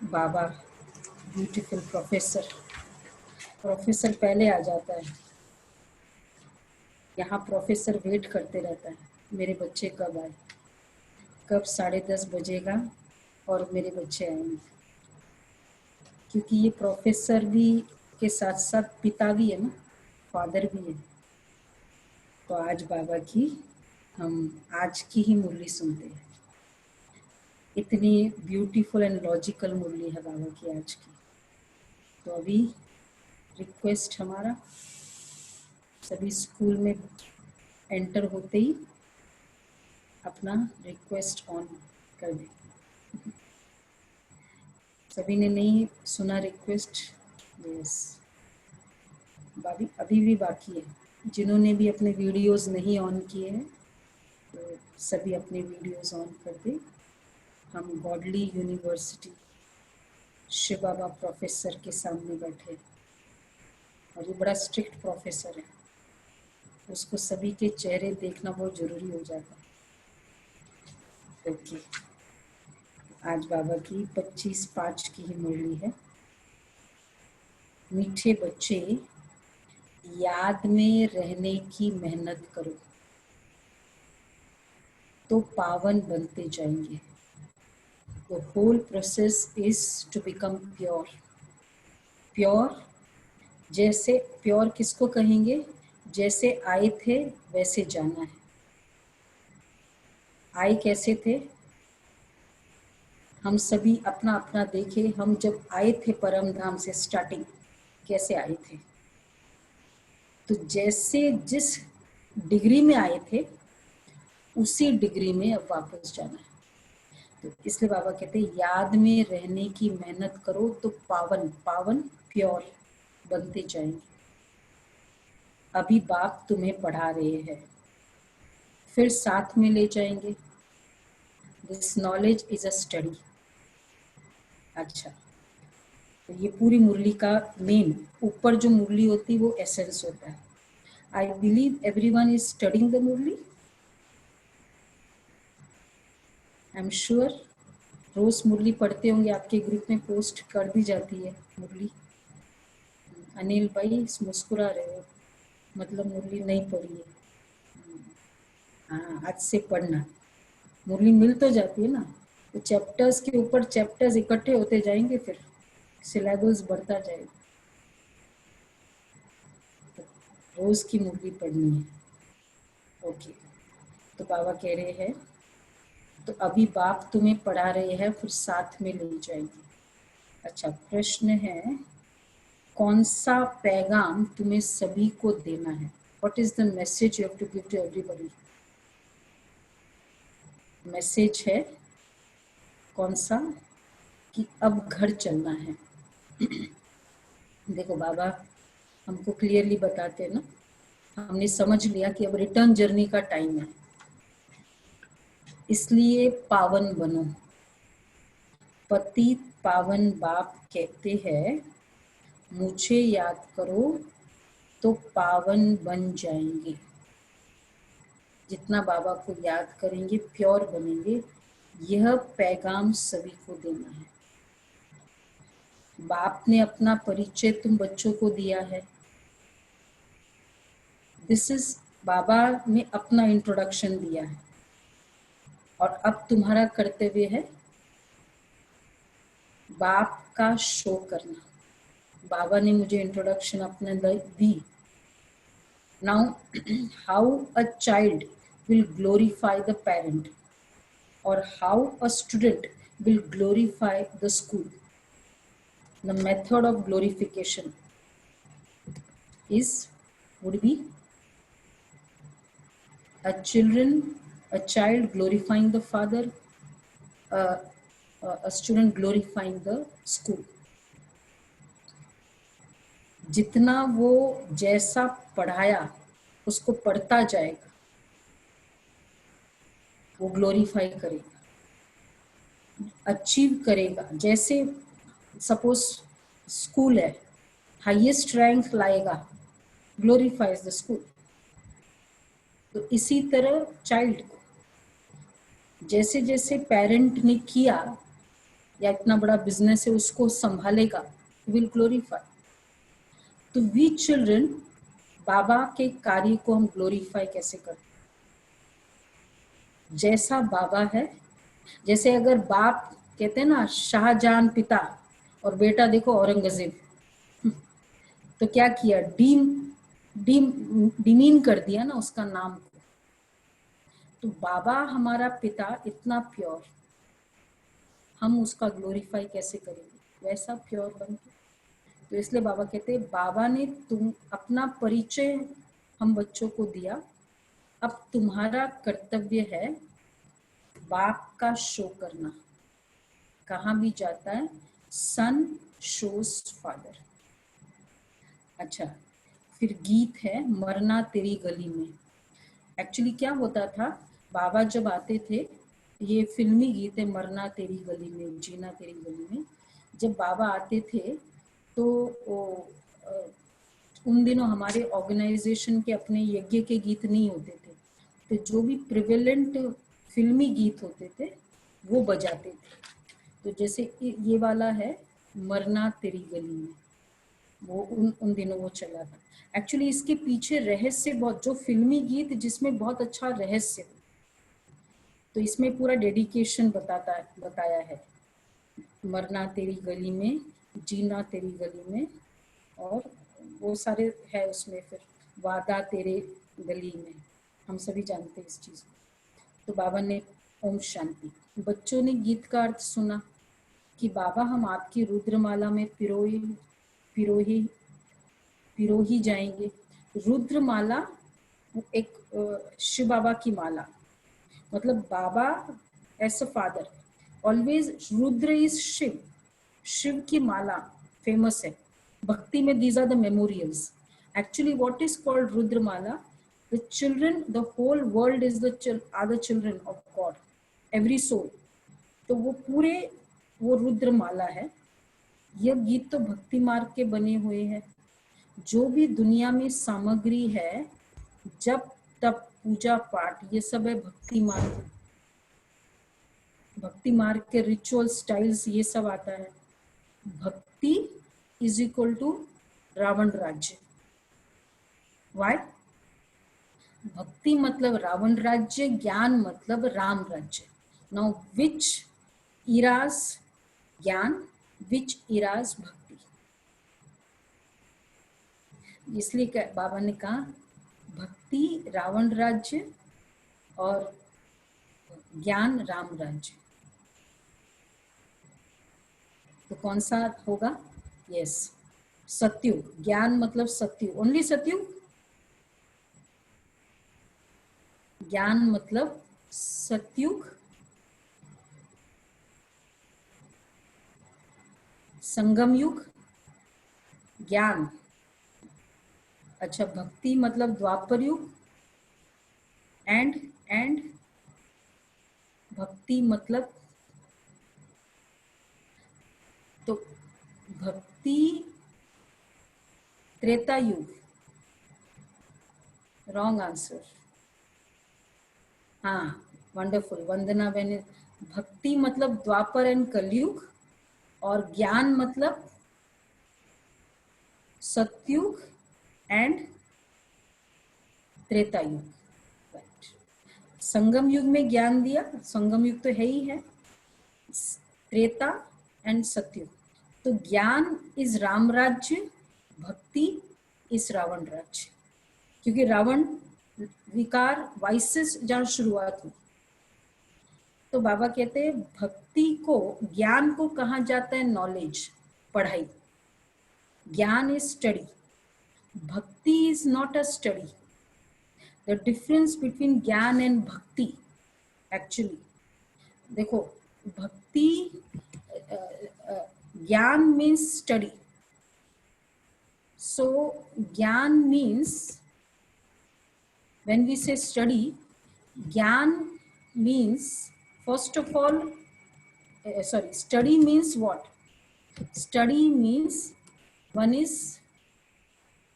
बाबा beautiful professor. Professor पहले आ जाता है, यहाँ प्रोफेसर वेट करते रहता है मेरे बच्चे कब आए, कब 10:30 बजेगा और मेरे बच्चे आएंगे। क्योंकि ये प्रोफेसर भी के साथ साथ पिता भी है ना, फादर भी है। तो आज बाबा की हम आज की ही मुरली सुनते हैं। इतनी ब्यूटीफुल एंड लॉजिकल मुरली है बाबा की आज की। तो अभी रिक्वेस्ट हमारा, सभी स्कूल में एंटर होते ही अपना रिक्वेस्ट ऑन कर दें। सभी ने नहीं सुना रिक्वेस्ट? यस, अभी भी बाकी है। जिन्होंने भी अपने वीडियोस नहीं ऑन किए हैं तो सभी अपने वीडियोस ऑन कर दें। हम गॉडली यूनिवर्सिटी शिव बाबा प्रोफेसर के सामने बैठे, और ये बड़ा स्ट्रिक्ट प्रोफेसर है, उसको सभी के चेहरे देखना बहुत ज़रूरी हो जाता है। ओके, आज बाबा की 25/5 की ही मुरली है। मीठे बच्चे, याद में रहने की मेहनत करो तो पावन बनते जाएंगे। The whole process is to become pure. Pure, जैसे प्योर किसको कहेंगे? जैसे आए थे वैसे जाना है। आए कैसे थे? हम सभी अपना अपना देखें, हम जब आए थे परम धाम से स्टार्टिंग, कैसे आए थे? तो जैसे जिस डिग्री में आए थे उसी डिग्री में अब वापस जाना है। तो इसलिए बाबा कहते हैं याद में रहने की मेहनत करो तो पावन पावन प्योर बनते जाएंगे। अभी बाप तुम्हें पढ़ा रहे हैं, फिर साथ में ले जाएंगे। This knowledge is a study. अच्छा, तो ये पूरी मुरली का मेन, ऊपर जो मुरली होती है वो एसेंस होता है। I believe everyone is studying the Murli. I am sure रोज मुरली पढ़ते होंगे, आपके ग्रुप में पोस्ट कर दी जाती है मुरली। अनिल भाई मुस्कुरा रहे हो, मतलब मुरली नहीं पढ़ी है। हाँ, आज से पढ़ना। मुरली मिल तो जाती है ना, तो चैप्टर्स के ऊपर चैप्टर्स इकट्ठे होते जाएंगे, फिर सिलेबस बढ़ता जाएगा। तो रोज की मुरली पढ़नी है। ओके, तो बाबा कह रहे हैं तो अभी बाप तुम्हें पढ़ा रहे हैं, फिर साथ में ले जाएंगे। अच्छा, प्रश्न है कौन सा पैगाम तुम्हें सभी को देना है? What is the message you have to give to everybody? Message है कौन सा? कि अब घर चलना है। देखो बाबा हमको क्लियरली बताते हैं ना, हमने समझ लिया कि अब रिटर्न जर्नी का टाइम है, इसलिए पावन बनो। पतित पावन बाप कहते हैं मुझे याद करो तो पावन बन जाएंगे। जितना बाबा को याद करेंगे प्योर बनेंगे। यह पैगाम सभी को देना है। बाप ने अपना परिचय तुम बच्चों को दिया है। दिस इज, बाबा ने अपना इंट्रोडक्शन दिया है, और अब तुम्हारा कर्तव्य है बाप का शो करना। बाबा ने मुझे इंट्रोडक्शन अपने दी। Now how a child will glorify the parent, or how a student will glorify the school. The method of glorification would be a child glorifying the father, uh, a student glorifying the school. जितना वो जैसा पढ़ाया उसको पढ़ता जाएगा, वो glorify करेगा, achieve करेगा। जैसे सपोज स्कूल है, हाईएस्ट रैंक लाएगा, ग्लोरीफाइज द स्कूल। तो इसी तरह चाइल्ड को जैसे जैसे पेरेंट ने किया या इतना बड़ा बिजनेस है उसको संभालेगा, विल ग्लोरीफाई। तो वी चिल्ड्रन बाबा के कार्य को हम ग्लोरीफाई कैसे करते? जैसा बाबा है, जैसे अगर बाप कहते हैं ना शाहजहां पिता और बेटा देखो औरंगजेब, तो क्या किया, डिमीन कर दिया ना उसका नाम को। तो बाबा हमारा पिता इतना प्योर, हम उसका ग्लोरीफाई कैसे करेंगे, वैसा प्योर बन के। तो इसलिए बाबा कहते हैं बाबा ने तुम अपना परिचय हम बच्चों को दिया, अब तुम्हारा कर्तव्य है बाप का शो करना। कहाँ भी जाता है सन शोज फादर। अच्छा, फिर गीत है मरना तेरी गली में। एक्चुअली क्या होता था, बाबा जब आते थे, ये फिल्मी गीत है मरना तेरी गली में जीना तेरी गली में। जब बाबा आते थे तो उन दिनों हमारे ऑर्गेनाइजेशन के अपने यज्ञ के गीत नहीं होते थे, तो जो भी प्रिवेलेंट फिल्मी गीत होते थे वो बजाते थे। तो जैसे ये वाला है मरना तेरी गली में, वो उन दिनों वो चला था। एक्चुअली इसके पीछे रहस्य बहुत, जो फिल्मी गीत जिसमें बहुत अच्छा रहस्य, तो इसमें पूरा डेडिकेशन बताया है, मरना तेरी गली में जीना तेरी गली में, और वो सारे है उसमें। फिर वादा तेरे गली में, हम सभी जानते हैं इस चीज़ को। तो बाबा ने ओम शांति, बच्चों ने गीत का अर्थ सुना कि बाबा हम आपकी रुद्रमाला में पिरोही पिरोही जाएंगे। रुद्रमाला एक शिव बाबा की माला, मतलब Baba as a father always, Rudra is Shiv, Shiv की माला फेमस है भक्ति में। These are the memorials. Actually what is called Rudramala, the children, the whole world is are the children of God, every soul. तो वो पूरे वो रुद्रमाला है। यह गीत तो भक्ति मार्ग के बने हुए हैं। जो भी दुनिया में सामग्री है, जब तब पूजा पाठ, ये सब है भक्ति मार्ग। भक्ति मार्ग के रिचुअल स्टाइल्स ये सब आता है। भक्ति इज इक्वल टू रावण राज्य। वाई? भक्ति मतलब रावण राज्य, ज्ञान मतलब राम राज्य। नाउ विच इराज ज्ञान, विच इराज भक्ति। इसलिए बाबा ने कहा भक्ति रावण राज्य और ज्ञान राम राज्य। तो कौन सा होगा? यस, सत्युग। ज्ञान मतलब सत्युग, ओनली सत्युग। ज्ञान मतलब सत्युग, संगम युग, ज्ञान। अच्छा, भक्ति मतलब द्वापर युग, एंड भक्ति मतलब, तो भक्ति त्रेता युग। Wrong answer. हाँ, वंडरफुल, वंदना बहन। भक्ति मतलब द्वापर एंड कलयुग, और ज्ञान मतलब सतयुग एंड त्रेता युग। संगम युग में ज्ञान दिया, संगम युग तो है ही है, त्रेता एंड सतयुग। तो ज्ञान इज राम राज्य, भक्ति इज रावण राज्य। क्योंकि रावण विकार वाइसेस जहाँ शुरुआत हुई। तो बाबा कहते हैं भक्ति को, ज्ञान को कहा जाता है नॉलेज, पढ़ाई। ज्ञान इज स्टडी, भक्ति is not a study. The difference between ज्ञान एंड भक्ति, एक्चुअली देखो, भक्ति, ज्ञान मीन्स स्टडी। सो ज्ञान means, when we say study, gyan means, first of all, study means what? Study means, one is,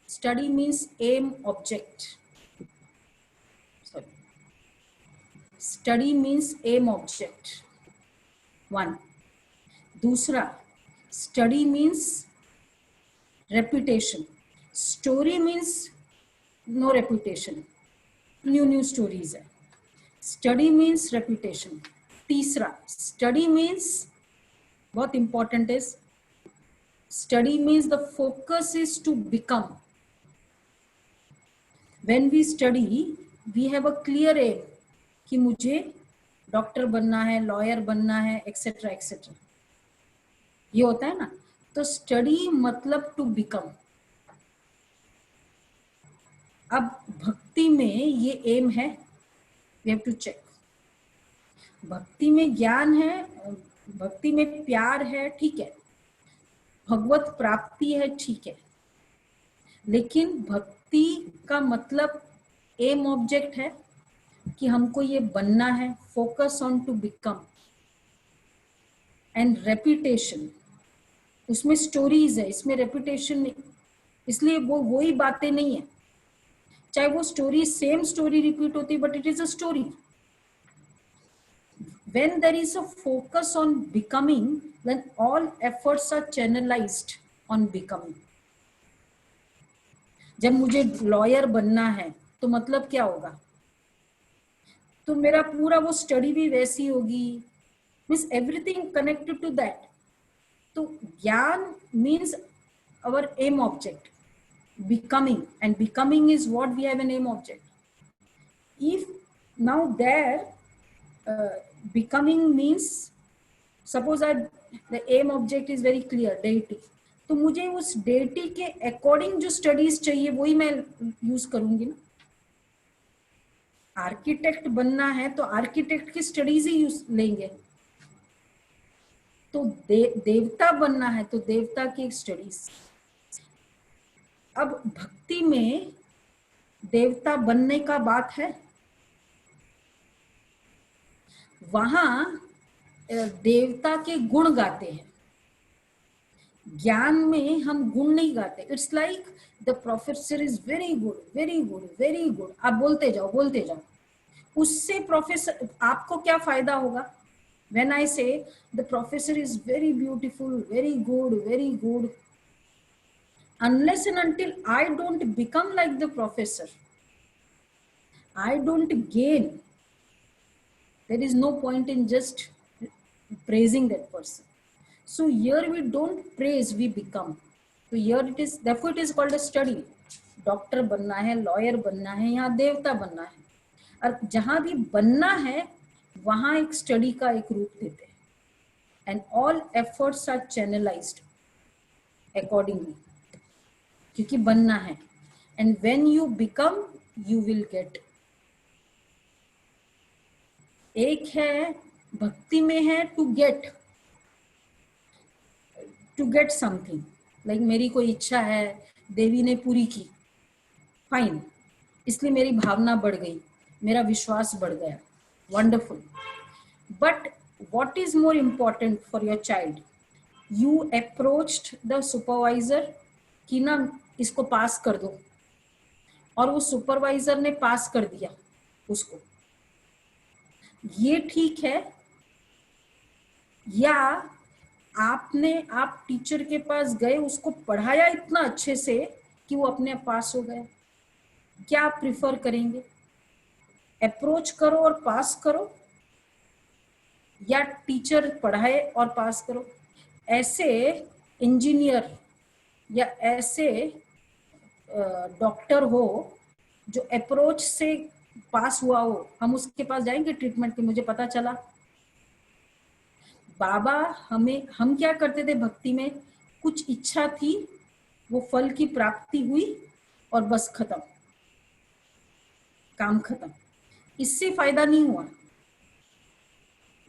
study means aim, object. Sorry. Study means aim, object. One. दूसरा, study means reputation, story means no reputation, new stories है। Study means reputation. तीसरा, study means, बहुत important है, study means the focus is to become. When we study we have a clear aim कि मुझे doctor बनना है, lawyer बनना है, एक्सेट्रा एक्सेट्रा, ये होता है ना। तो स्टडी मतलब टू बिकम। अब भक्ति में ये एम है, वी हैव टू चेक। भक्ति में ज्ञान है, भक्ति में प्यार है, ठीक है, भगवत प्राप्ति है, ठीक है, लेकिन भक्ति का मतलब एम ऑब्जेक्ट है कि हमको ये बनना है, focus on to become. And reputation, उसमें स्टोरीज है, इसमें रेपुटेशन नहीं, इसलिए वो वही बातें नहीं है। चाहे वो स्टोरी सेम स्टोरी रिपीट होती, but it is a story. When there is a focus on becoming, then all efforts are channelized on becoming. जब मुझे लॉयर बनना है तो मतलब क्या होगा, तो मेरा पूरा वो स्टडी भी वैसी होगी, means everything connected to that. तो ज्ञान means our aim object, becoming, and becoming is what we have an aim object. If now there becoming means, suppose the aim object is very clear, deity, तो मुझे उस deity के according जो studies चाहिए वही मैं यूज करूंगी ना। आर्किटेक्ट बनना है तो आर्किटेक्ट की स्टडीज ही यूज लेंगे। तो देवता बनना है तो देवता की स्टडीज। अब भक्ति में देवता बनने का बात है, वहां देवता के गुण गाते हैं। ज्ञान में हम गुण नहीं गाते। It's like the professor is very good, very good, very good, आप बोलते जाओ बोलते जाओ। उससे प्रोफेसर, आपको क्या फायदा होगा? व्हेन आई से the professor is very beautiful, very good, very good, unless and until I don't become like the professor, I don't gain. There is no point in just praising that person. So here we don't praise, we become. So here it is, therefore it is called a study. Doctor बनना है, lawyer बनना है, यहाँ देवता बनना है, और जहां भी बनना है वहां एक स्टडी का एक रूप देते हैं। And all efforts are channelized accordingly, क्योंकि बनना है। And when you become you will get. एक है भक्ति में है टू गेट समथिंग, लाइक मेरी कोई इच्छा है, देवी ने पूरी की, फाइन, इसलिए मेरी भावना बढ़ गई, मेरा विश्वास बढ़ गया, wonderful. But what is more important for your child, you approached the supervisor कि ना इसको पास कर दो, और वो सुपरवाइजर ने पास कर दिया उसको, ये ठीक है? या आप टीचर के पास गए, उसको पढ़ाया इतना अच्छे से कि वो अपने आप पास हो गए, क्या आप प्रिफर करेंगे? अप्रोच करो और पास करो, या टीचर पढ़ाए और पास करो? ऐसे इंजीनियर या ऐसे डॉक्टर हो जो अप्रोच से पास हुआ हो, हम उसके पास जाएंगे ट्रीटमेंट के, मुझे पता चला। बाबा हम क्या करते थे भक्ति में, कुछ इच्छा थी, वो फल की प्राप्ति हुई और बस खत्म, काम खत्म, इससे फायदा नहीं हुआ।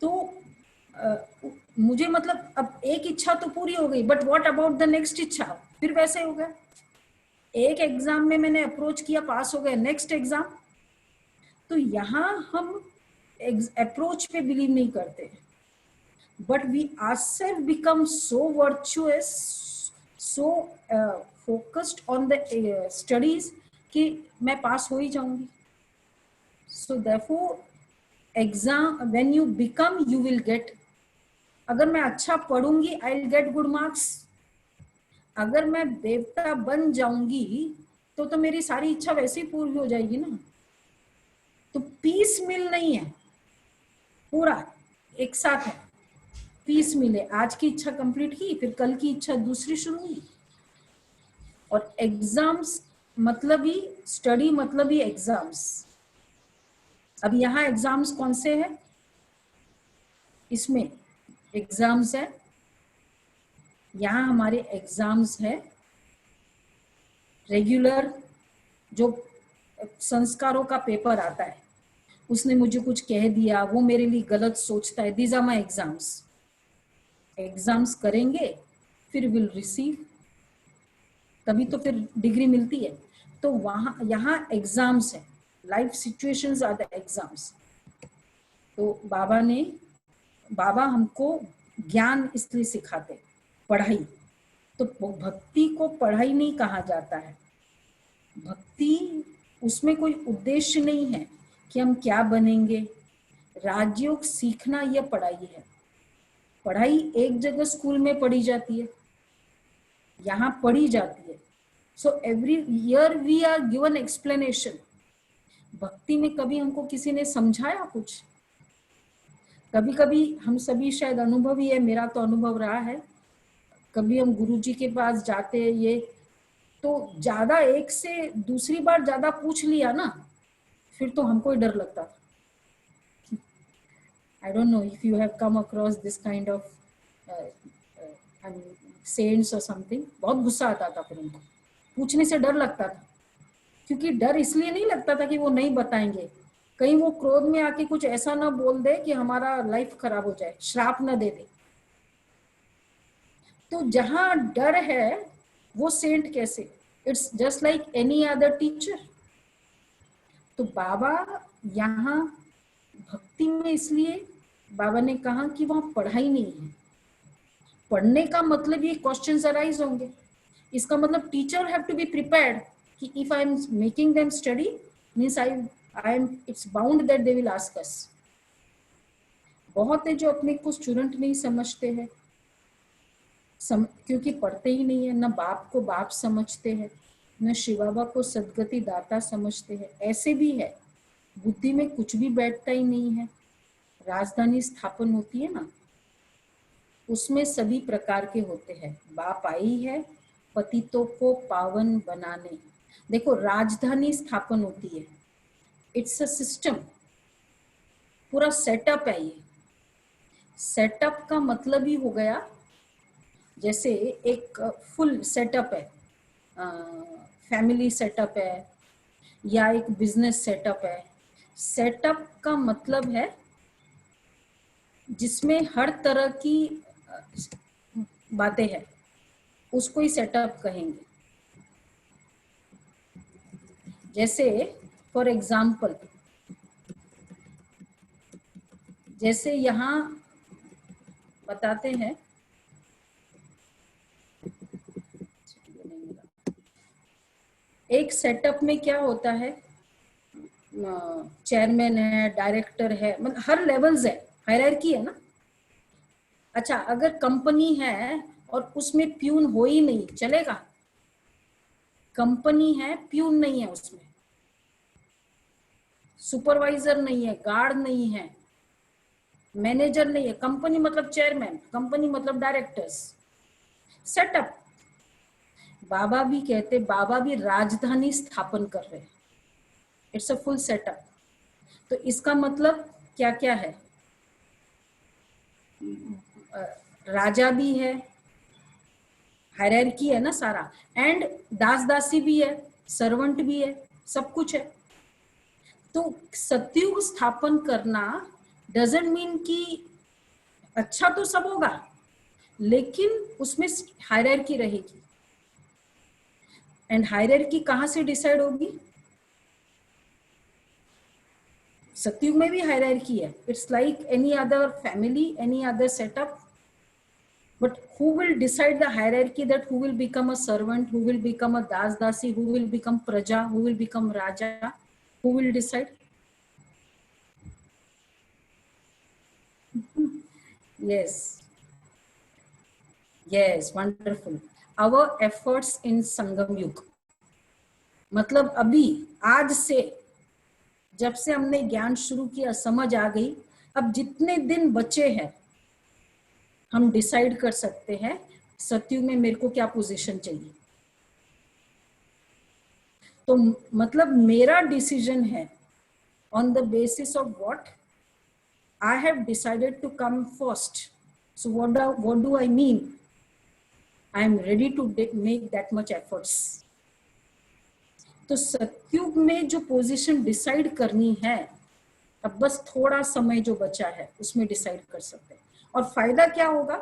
तो मुझे मतलब अब एक इच्छा तो पूरी हो गई, but what about the next इच्छा? फिर वैसे हो गया, एक एग्जाम में मैंने अप्रोच किया, पास हो गया, नेक्स्ट एग्जाम। तो यहाँ हम अप्रोच पे बिलीव नहीं करते, but we ourselves become so virtuous, so focused on the studies कि मैं पास हो ही जाऊंगी। So therefore exam, when you become you will get, अगर मैं अच्छा पढ़ूंगी I will get good marks. अगर मैं देवता बन जाऊंगी तो मेरी सारी इच्छा वैसे ही पूरी हो जाएगी ना। तो पीस मिल नहीं है, पूरा एक साथ है। पीस मिले, आज की इच्छा कंप्लीट की, फिर कल की इच्छा दूसरी शुरू हुई। और एग्जाम्स मतलब ही स्टडी, मतलब ही एग्जाम्स। अब यहाँ एग्जाम्स कौन से हैं? इसमें एग्जाम्स है, यहाँ हमारे एग्जाम्स है रेगुलर। जो संस्कारों का पेपर आता है, उसने मुझे कुछ कह दिया, वो मेरे लिए गलत सोचता है, these are my exams. Exams करेंगे फिर विल रिसीव, तभी तो फिर डिग्री मिलती है। तो वहां यहाँ एग्जाम्स है, life situations are the exams. तो बाबा हमको ज्ञान इसलिए सिखाते, पढ़ाई। तो भक्ति को पढ़ाई नहीं कहा जाता है। भक्ति, उसमें कोई उद्देश्य नहीं है कि हम क्या बनेंगे। राजयोग सीखना यह पढ़ाई है। पढ़ाई एक जगह स्कूल में पढ़ी जाती है, यहाँ पढ़ी जाती है। So every year we are given explanation. भक्ति में कभी हमको किसी ने समझाया कुछ? कभी कभी हम सभी शायद अनुभवी है, मेरा तो अनुभव रहा है, कभी हम गुरुजी के पास जाते हैं ये तो ज्यादा एक से दूसरी बार ज्यादा पूछ लिया ना, फिर तो हमको ही डर लगता था। I don't know if you have come across this kind of I mean saints or something। बहुत गुस्सा आता था फिर उनको, पूछने से डर लगता था। क्योंकि डर इसलिए नहीं लगता था कि वो नहीं बताएंगे, कहीं वो क्रोध में आके कुछ ऐसा ना बोल दे कि हमारा लाइफ खराब हो जाए, श्राप ना दे दे। तो जहां डर है वो सेंट कैसे? It's just like any other teacher. तो बाबा यहाँ भक्ति में, इसलिए बाबा ने कहा कि वहां पढ़ाई नहीं है। पढ़ने का मतलब ये क्वेश्चंस अराइज होंगे, इसका मतलब teacher have to be prepared कि if I am making them study means I am it's bound that they will ask us. बहुत है जो अपने को स्टूडेंट नहीं समझते हैं, क्योंकि पढ़ते ही नहीं है, ना बाप को बाप समझते हैं, न शिव बाबा को सदगति दाता समझते हैं। ऐसे भी है, बुद्धि में कुछ भी बैठता ही नहीं है। राजधानी स्थापन होती है ना, उसमें सभी प्रकार के होते हैं। बाप आई है पतितों को पावन बनाने। देखो राजधानी स्थापन होती है, इट्स अ सिस्टम, पूरा सेटअप है। ये सेटअप का मतलब ही हो गया, जैसे एक फुल सेटअप है, फैमिली सेटअप है या एक बिजनेस सेटअप है। सेटअप का मतलब है जिसमें हर तरह की बातें हैं, उसको ही सेटअप कहेंगे। जैसे फॉर एग्जाम्पल, जैसे यहाँ बताते हैं, एक सेटअप में क्या होता है, चेयरमैन है, डायरेक्टर है, मतलब हर लेवल्स है, हायरार्की है ना। अच्छा, अगर कंपनी है और उसमें प्यून हो ही नहीं, चलेगा? कंपनी है, प्यून नहीं है उसमें, सुपरवाइजर नहीं है, गार्ड नहीं है, मैनेजर नहीं है। कंपनी मतलब चेयरमैन, कंपनी मतलब डायरेक्टर्स, सेटअप। बाबा भी कहते, बाबा भी राजधानी स्थापन कर रहे हैं, इट्स अ फुल सेटअप। तो इसका मतलब क्या क्या है? राजा भी है, हायरार्की है ना सारा, एंड दास दासी भी है, सर्वेंट भी है, सब कुछ है। तो सतयुग स्थापन करना डजंट मीन कि अच्छा तो सब होगा, लेकिन उसमें हायरार्की रहेगी। एंड हायरार्की कहां से डिसाइड होगी? सतयुग में भी हायरार्की है, it's like any other family, any other setup. But who will decide the hierarchy, that who will become a servant, who will become a das dasi, who will become praja, who will become raja? Who will decide? Yes. Yes, wonderful. Our efforts in Sangam Yug, मतलब अभी आज से, जब से हमने ज्ञान शुरू किया, समझ आ गई, अब जितने दिन बचे हैं हम डिसाइड कर सकते हैं सतयुग में मेरे को क्या पोजीशन चाहिए। तो मतलब मेरा डिसीजन है on the basis of what I have decided to come first. So what do I mean, I am ready to make that much efforts. तो सतयुग में जो पोजीशन डिसाइड करनी है, अब बस थोड़ा समय जो बचा है उसमें डिसाइड कर सकते हैं। और फायदा क्या होगा,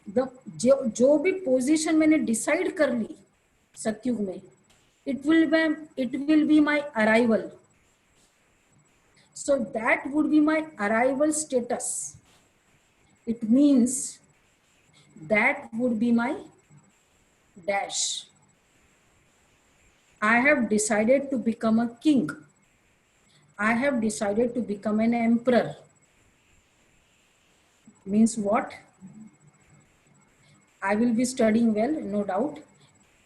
जो भी पोजीशन मैंने डिसाइड कर ली सतयुग में, it will be my arrival. So that would be my arrival status. It means that would be my dash. I have decided to become a king. I have decided to become an emperor. Means what? I will be studying well, no doubt.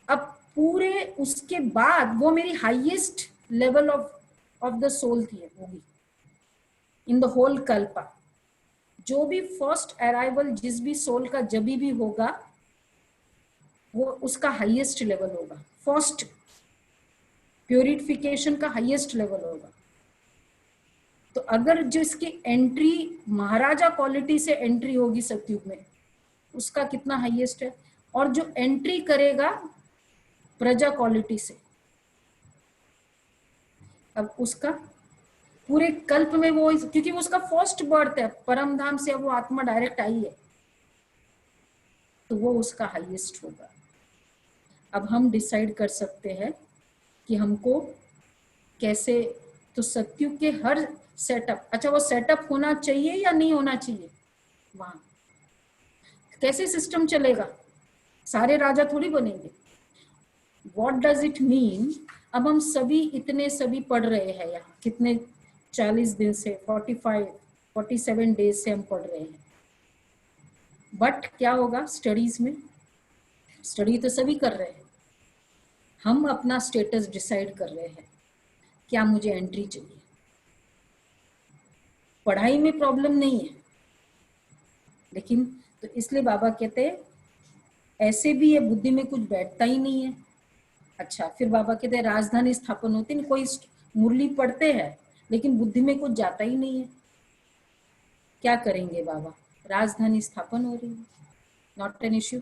अब पूरे उसके बाद वो मेरी highest level of the soul थी होगी in the whole Kalpa. जो भी फर्स्ट अराइवल जिस भी सोल का जब भी होगा वो उसका हाईएस्ट लेवल होगा, फर्स्ट प्यूरिफिकेशन का हाईएस्ट लेवल होगा। तो अगर जिसकी एंट्री महाराजा क्वालिटी से एंट्री होगी सतयुग में, उसका कितना हाईएस्ट है, और जो एंट्री करेगा प्रजा क्वालिटी से, अब उसका पूरे कल्प में वो, क्योंकि वो उसका फर्स्ट बर्थ है, परम धाम से वो आत्मा डायरेक्ट आई है, तो वो उसका हाईएस्ट होगा। अब हम डिसाइड कर सकते हैं कि हमको कैसे, तो सतयुग के हर सेटअप, अच्छा वो सेटअप होना चाहिए या नहीं होना चाहिए, वहां कैसे सिस्टम चलेगा, सारे राजा थोड़ी बनेंगे। व्हाट डज इट मीन, अब हम सभी इतने सभी पढ़ रहे हैं यहाँ, कितने 40 दिन से 47 डेज से हम पढ़ रहे हैं, बट क्या होगा स्टडीज में, स्टडी तो सभी कर रहे हैं, हम अपना स्टेटस डिसाइड कर रहे हैं, क्या मुझे एंट्री चाहिए। पढ़ाई में प्रॉब्लम नहीं है, लेकिन तो इसलिए बाबा कहते हैं ऐसे भी ये बुद्धि में कुछ बैठता ही नहीं है। अच्छा, फिर बाबा कहते हैं राजधानी स्थापन होती नहीं, कोई मुरली पढ़ते हैं लेकिन बुद्धि में कुछ जाता ही नहीं है, क्या करेंगे बाबा, राजधानी स्थापन हो रही है, नॉट एन इश्यू।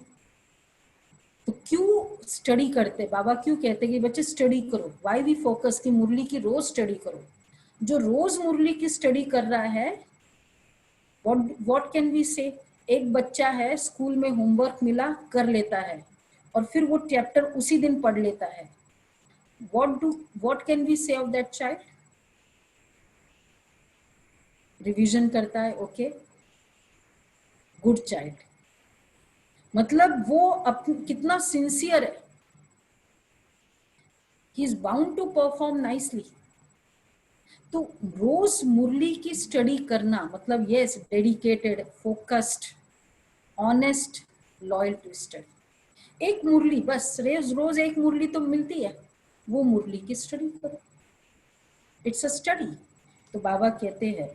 तो क्यों स्टडी करते बाबा, क्यों कहते कि बच्चे स्टडी करो, वाई वी फोकस की मुरली की रोज स्टडी करो। जो रोज मुरली की स्टडी कर रहा है, व्हाट कैन वी से, एक बच्चा है स्कूल में होमवर्क मिला कर लेता है और फिर वो चैप्टर उसी दिन पढ़ लेता है, व्हाट कैन वी से ऑफ दैट चाइल्ड, रिवीजन करता है, ओके गुड चाइल्ड, मतलब वो कितना सिंसियर है, he is bound to perform nicely. तो रोज मुरली की स्टडी करना मतलब yes dedicated, focused, honest, loyal to study. एक मुरली बस, रोज एक मुरली तो मिलती है, वो मुरली की स्टडी करो, इट्स अ स्टडी। तो बाबा कहते हैं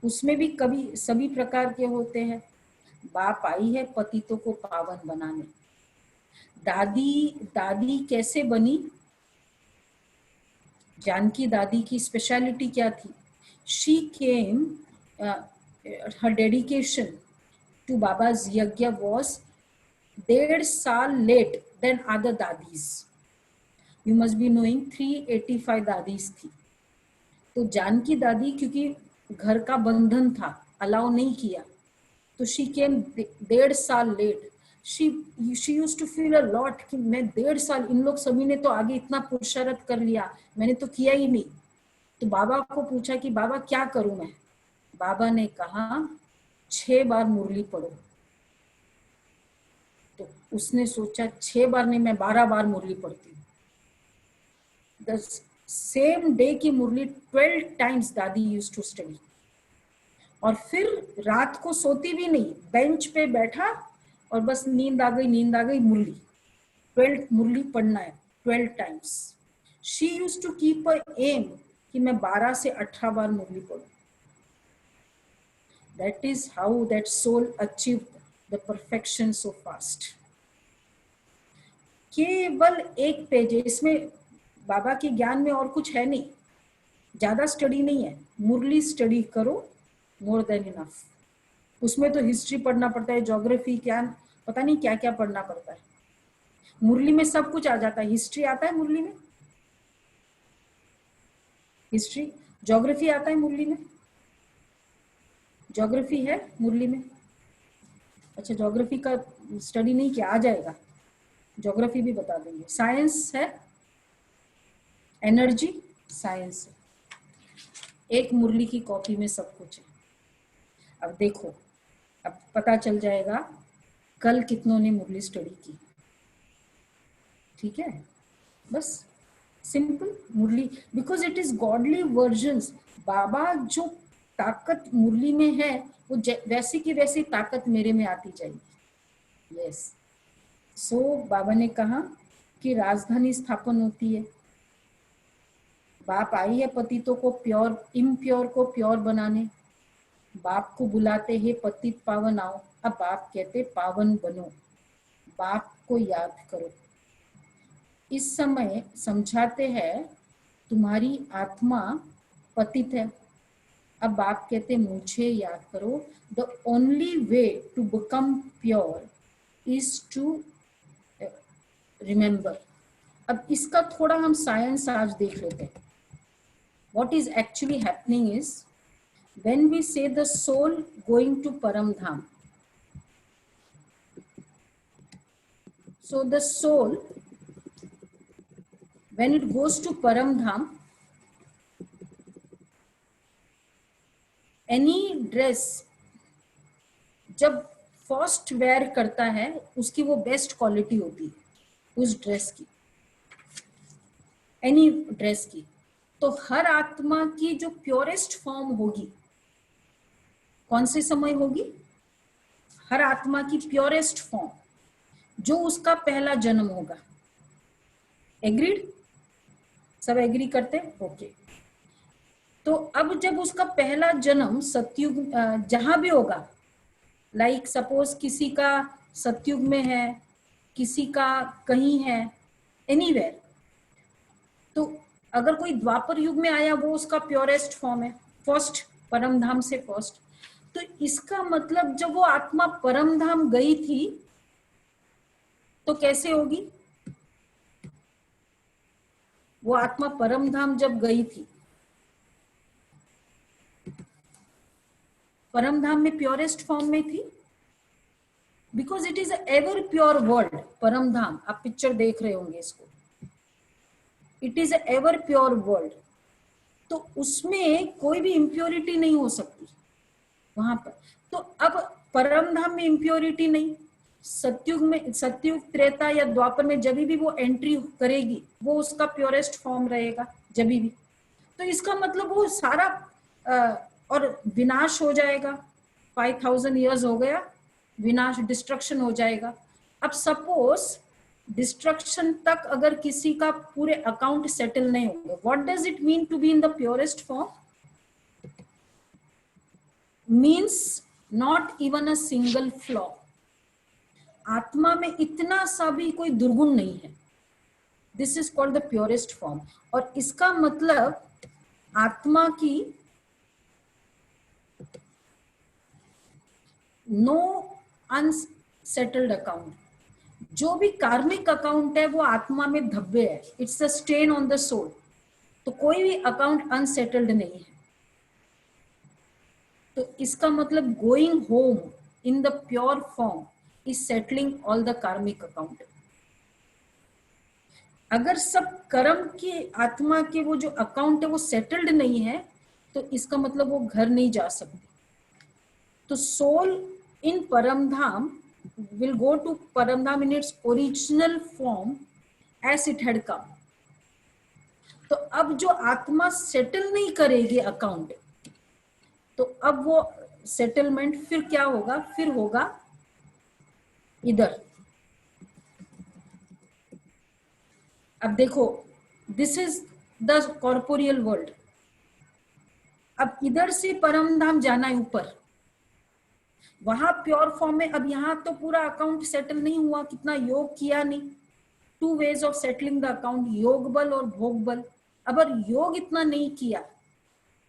उसमें भी कभी सभी प्रकार के होते हैं। बाप आई है पतितों को पावन बनाने, दादी कैसे बनी, जानकी दादी की स्पेशलिटी क्या थी, she came, her dedication to Baba's yagya was 1.5 साल लेट देन अदर दादीज। यू मस्ट बी नोइंग 385 दादीज थी। तो जानकी दादी क्योंकि घर का बंधन था, अलाउ नहीं किया, तो शी केम 1.5 साल late. She used to feel a lot कि मैं 1.5 साल, इन लोग सभी ने तो आगे इतना पुरुषार्थ कर लिया, मैंने तो किया ही नहीं। तो बाबा को पूछा कि बाबा क्या करूं मैं, बाबा ने कहा 6 बार मुरली पढ़ो। तो उसने सोचा 6 बार नहीं, मैं 12 बार मुरली पढ़ती हूँ। द सेम डे की मुरली 12 टाइम्स दादी यूज्ड टू स्टडी। और फिर रात को सोती भी नहीं, बेंच पे बैठा और बस नींद आ गई, मुरली 12 मुरली पढ़ना है 12 times. She used to keep a aim कि मैं 12 से 18 बार मुरली पढ़ूं। That is how that soul achieved the perfection so fast. केवल एक पेज है इसमें, बाबा के ज्ञान में और कुछ है नहीं, ज्यादा स्टडी नहीं है, मुरली स्टडी करो, मोर देन इनफ। उसमें तो हिस्ट्री पढ़ना पड़ता है, ज्योग्राफी, क्या पता नहीं क्या क्या पढ़ना पड़ता है। मुरली में सब कुछ आ जाता है। हिस्ट्री आता है मुरली में, हिस्ट्री, ज्योग्राफी आता है मुरली में, ज्योग्राफी है मुरली में। अच्छा, ज्योग्राफी का स्टडी नहीं किया, आ जाएगा, ज्योग्राफी भी बता देंगे। साइंस है, एनर्जी साइंस है, एक मुरली की कॉपी में सब कुछ है। अब देखो, अब पता चल जाएगा कल कितनों ने मुरली स्टडी की। ठीक है, बस simple Murli, because it is Godly versions. Baba जो ताकत मुरली में है वो वैसी की वैसी ताकत मेरे में आती जाएगी। यस, सो बाबा ने कहा कि राजधानी स्थापन होती है। बाप आई है पतितों को प्योर, इम्प्योर को प्योर बनाने। बाप को बुलाते हैं पतित पावन आओ, अब बाप कहते पावन बनो, बाप को याद करो। इस समय समझाते हैं तुम्हारी आत्मा पतित है, अब बाप कहते मुझे याद करो। The only way to become pure is to remember. अब इसका थोड़ा हम साइंस आज देख लेते हैं। What is actually happening is when we say the soul going to Param Dham, so the soul when it goes to param dham, any dress जब first where करता है उसकी वो बेस्ट क्वालिटी होती है उस ड्रेस की, एनी ड्रेस की। तो हर आत्मा की जो प्योरेस्ट फॉर्म होगी, कौन से समय होगी? हर आत्मा की प्योरेस्ट फॉर्म जो उसका पहला जन्म होगा। एग्रीड? सब एग्री करते हैं? ओके। तो अब जब उसका पहला जन्म सतयुग जहां भी होगा, लाइक सपोज किसी का सतयुग में है, किसी का कहीं है, एनीवेयर, तो अगर कोई द्वापर युग में आया वो उसका प्योरेस्ट फॉर्म है, फर्स्ट परम धाम से फर्स्ट। तो इसका मतलब जब वो आत्मा परम धाम गई थी तो कैसे होगी? वो आत्मा परम धाम जब गई थी, परम धाम में प्योरेस्ट फॉर्म में थी, because it is ever pure world. परम धाम, आप पिक्चर देख रहे होंगे इसको, it is ever pure world. तो उसमें कोई भी इम्प्योरिटी नहीं हो सकती वहां पर। तो अब परम धाम में इम्प्योरिटी नहीं, सतयुग में, सतयुग, त्रेता या द्वापर में जब भी वो एंट्री करेगी वो उसका प्योरेस्ट फॉर्म रहेगा जब भी। तो इसका मतलब वो सारा और विनाश हो जाएगा। 5000 ईयर्स हो गया, विनाश, डिस्ट्रक्शन हो जाएगा। अब सपोज डिस्ट्रक्शन तक अगर किसी का पूरे अकाउंट सेटल नहीं होगा, what does it mean to be in the purest form? Means not even a single flaw. आत्मा में इतना सा भी कोई दुर्गुण नहीं है। This is called the purest form. और इसका मतलब आत्मा की नो अनसेटल्ड अकाउंट, जो भी कार्मिक अकाउंट है वो आत्मा में धब्बे है, it's a stain on the soul. तो कोई भी अकाउंट अनसेटल्ड नहीं है। तो इसका मतलब going home in the pure form is settling all the karmic account. अगर सब कर्म की आत्मा के वो जो अकाउंट है वो सेटल्ड नहीं है तो इसका मतलब वो घर नहीं जा सकती। तो soul in Paramdham will go to Paramdham in its original form as it had come। तो अब जो आत्मा सेटल नहीं करेगी अकाउंट, तो अब वो सेटलमेंट फिर क्या होगा? फिर होगा इधर। अब देखो, this is the corporeal world. अब इधर से परम धाम जाना है ऊपर, वहां प्योर फॉर्म में। अब यहाँ तो पूरा अकाउंट सेटल नहीं हुआ, कितना योग किया नहीं। Two ways of settling the account, योग बल और भोग बल। अगर योग इतना नहीं किया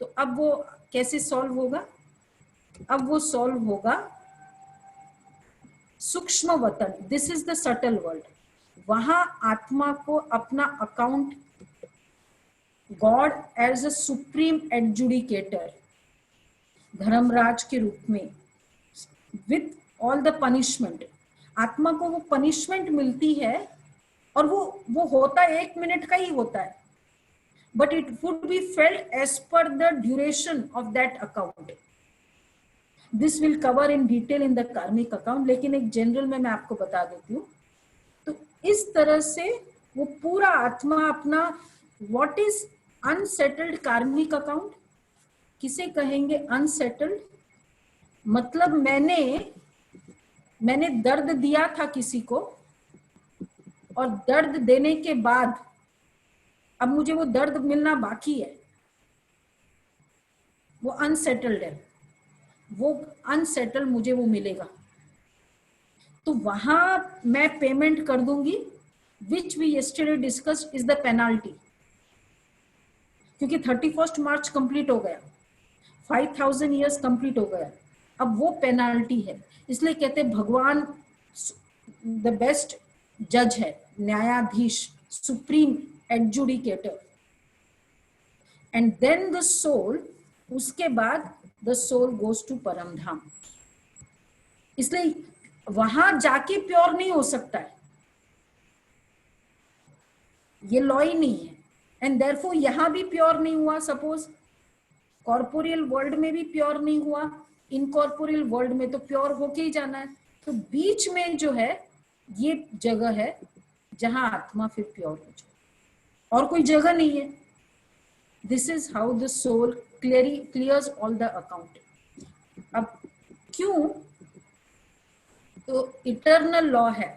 तो अब वो कैसे सॉल्व होगा? अब वो सॉल्व होगा Sukshma Vatan, this is the subtle world. वहां आत्मा को अपना account, God as a supreme adjudicator, Dharmraj के रूप में, विथ ऑल द पनिशमेंट, आत्मा को वो पनिशमेंट मिलती है, और वो होता 1 मिनट का ही होता है, but it would be felt as per the duration of that account. This will cover in detail in the karmic account, लेकिन एक जनरल में मैं आपको बता देती हूँ। तो इस तरह से वो पूरा आत्मा अपना, व्हाट इज अनसेटल्ड कार्मिक अकाउंट, किसे कहेंगे अनसेटल्ड? मतलब मैंने दर्द दिया था किसी को, और दर्द देने के बाद अब मुझे वो दर्द मिलना बाकी है, वो अनसेटल्ड है, वो अनसेटल्ड मुझे वो मिलेगा। तो वहां मैं पेमेंट कर दूंगी, which we yesterday discussed is the penalty, क्योंकि 31 मार्च कंप्लीट हो गया, 5000 ईयर्स कंप्लीट हो गया, अब वो पेनाल्टी है। इसलिए कहते भगवान द बेस्ट जज है, न्यायाधीश, supreme adjudicator. And then the soul, उसके बाद the soul goes to Param धाम। इसलिए वहां जाके प्योर नहीं हो सकता है, ये लॉ ही नहीं है। एंड देयरफॉर यहां भी प्योर नहीं हुआ, सपोज कॉर्पोरियल वर्ल्ड में भी प्योर नहीं हुआ, इनकॉर्पोरियल वर्ल्ड में तो प्योर होके ही जाना है। तो बीच में जो है ये जगह है जहां आत्मा फिर प्योर हो जाए, और कोई जगह नहीं है। This is how the soul clears all the account. अब क्यों? तो इटर्नल लॉ है।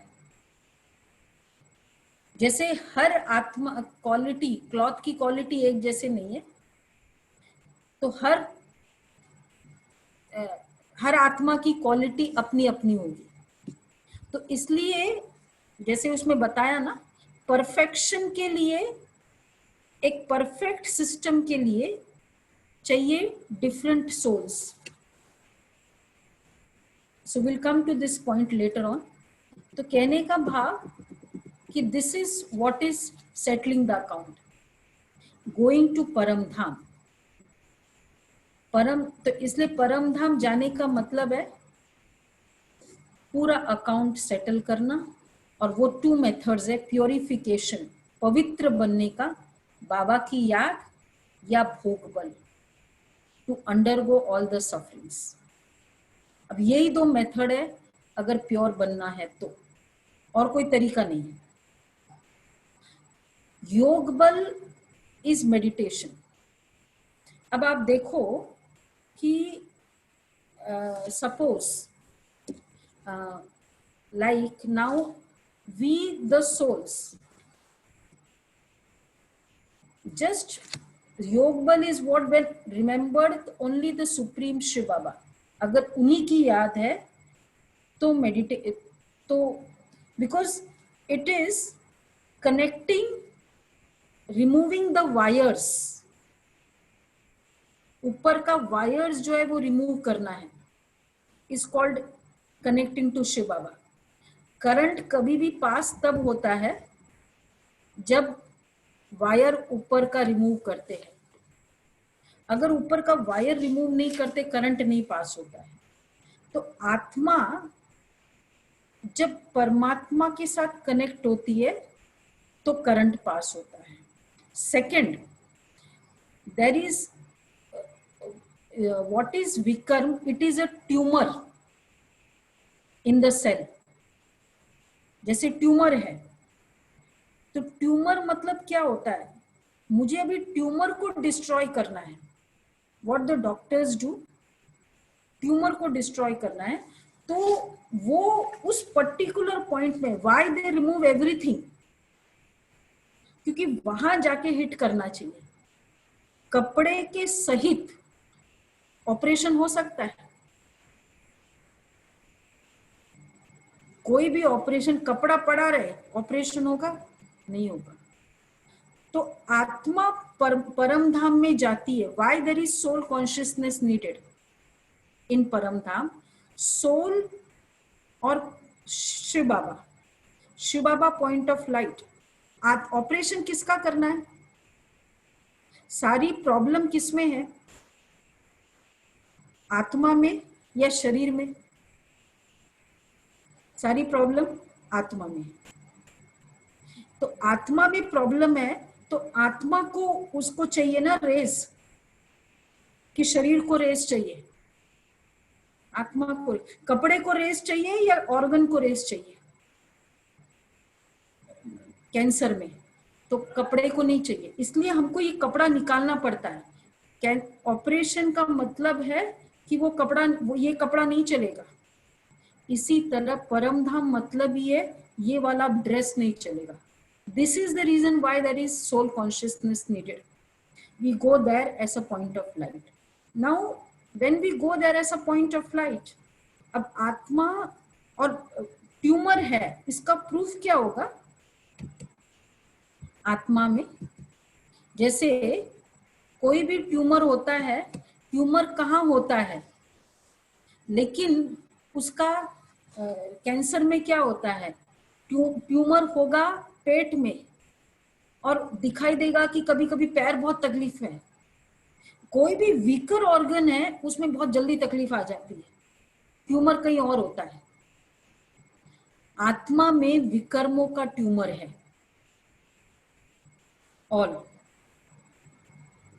जैसे हर आत्मा क्वालिटी, क्लॉथ की क्वालिटी एक जैसे नहीं है, तो हर आत्मा की क्वालिटी अपनी अपनी होगी। तो इसलिए जैसे उसमें बताया ना, परफेक्शन के लिए, एक परफेक्ट सिस्टम के लिए चाहिए different souls. So will come to this point later on. तो कहने का भाव कि this is what is settling the account, going to Param Dham. परम, तो इसलिए परम धाम जाने का मतलब है पूरा अकाउंट सेटल करना। और वो 2 मेथड्स है, प्योरिफिकेशन, पवित्र बनने का, बाबा की याद या भोग बल, to undergo all the sufferings. अब यही 2 मेथड है अगर प्योर बनना है तो, और कोई तरीका नहीं है। योग बल इज मेडिटेशन। अब आप देखो कि suppose like now we the souls, just योग बल is what when remembered only the supreme Shiv Baba, अगर उन्हीं की याद है तो मेडिटेट, तो because it is connecting, removing the wires, ऊपर का वायर्स जो है वो रिमूव करना है, is called connecting to Shiv Baba. Current कभी भी पास तब होता है जब वायर ऊपर का रिमूव करते हैं। अगर ऊपर का वायर रिमूव नहीं करते, करंट नहीं पास होता है। तो आत्मा जब परमात्मा के साथ कनेक्ट होती है तो करंट पास होता है। Second, there is what is vikarma, it is a tumour in the cell. जैसे ट्यूमर है, तो ट्यूमर मतलब क्या होता है, मुझे अभी ट्यूमर को डिस्ट्रॉय करना है। What the doctors do, tumour को डिस्ट्रॉय करना है, तो वो उस पर्टिकुलर पॉइंट में व्हाई दे रिमूव एवरीथिंग, क्योंकि वहां जाके हिट करना चाहिए। कपड़े के सहित ऑपरेशन हो सकता है? कोई भी ऑपरेशन, कपड़ा पड़ा रहे ऑपरेशन होगा? नहीं होगा। तो आत्मा परम धाम में जाती है। Why there is soul consciousness needed in Param Dham? Soul और Shiv Baba point of light. Operation किसका करना है? सारी प्रॉब्लम किसमें है? आत्मा में या शरीर में? सारी प्रॉब्लम आत्मा में। तो आत्मा में प्रॉब्लम है, तो आत्मा को उसको चाहिए ना रेस, कि शरीर को रेस चाहिए? आत्मा को, कपड़े को रेस चाहिए या ऑर्गन को रेस चाहिए? कैंसर में तो कपड़े को नहीं चाहिए, इसलिए हमको ये कपड़ा निकालना पड़ता है। ऑपरेशन का मतलब है कि वो कपड़ा, वो ये कपड़ा नहीं चलेगा। इसी तरह परम धाम मतलब ये वाला ड्रेस नहीं चलेगा। This is the reason why there is soul consciousness needed. We go there as a point of light. Now when we go there as a point of light, अब आत्मा और ट्यूमर है, इसका प्रूफ क्या होगा? आत्मा में जैसे कोई भी ट्यूमर होता है, ट्यूमर कहाँ होता है, लेकिन उसका कैंसर में क्या होता है? ट्यूमर होगा पेट में और दिखाई देगा कि कभी कभी पैर बहुत तकलीफ में है। कोई भी वीकर ऑर्गन है उसमें बहुत जल्दी तकलीफ आ जाती है, ट्यूमर कहीं और होता है। आत्मा में विकर्मों का ट्यूमर है ऑल।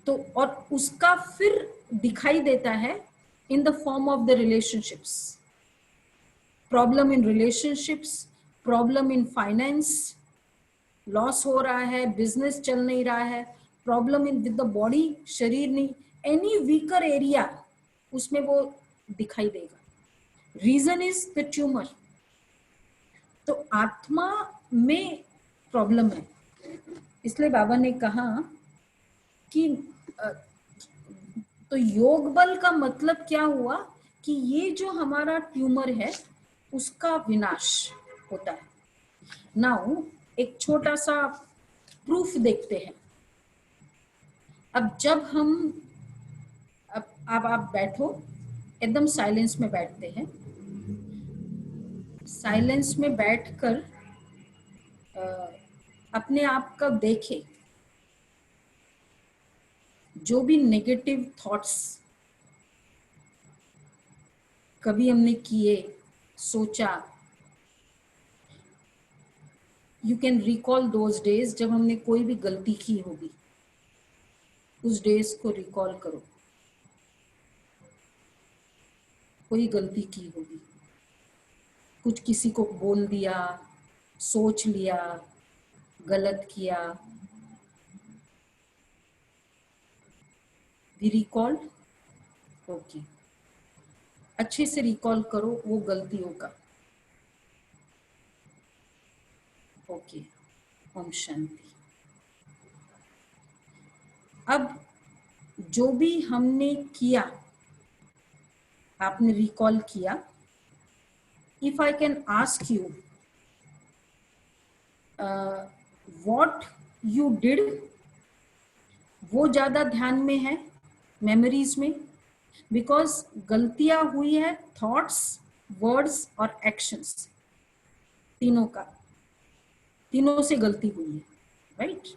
तो और उसका फिर दिखाई देता है in the form of the relationships. Problem in relationships, problem in finance, loss हो रहा है, बिजनेस चल नहीं रहा है, problem in with the body, शरीर नहीं, एनी वीकर एरिया उसमें वो दिखाई देगा। Reason is the tumour. तो आत्मा में प्रॉब्लम है, इसलिए बाबा ने कहा कि तो योग बल का मतलब क्या हुआ कि ये जो हमारा ट्यूमर है उसका विनाश होता है। नाउ एक छोटा सा प्रूफ देखते हैं। अब जब हम अब आप बैठो, एकदम साइलेंस में बैठते हैं। साइलेंस में बैठकर अपने आप का देखे, जो भी नेगेटिव थॉट्स कभी हमने किए, सोचा, you can recall those days जब हमने कोई भी गलती की होगी, उस डेज को रिकॉल करो। कोई गलती की होगी, कुछ किसी को बोल दिया, सोच लिया, गलत किया, वी रिकॉल। ओके, अच्छे से रिकॉल करो वो गलतियों का। ओके, ओम शांति। अब जो भी हमने किया, आपने रिकॉल किया, if I can ask you what you did, वो ज्यादा ध्यान में है, मेमोरीज में? बिकॉज गलतियां हुई है थॉट्स, वर्ड्स और एक्शंस, तीनों का, तीनों से गलती हुई है, राइट?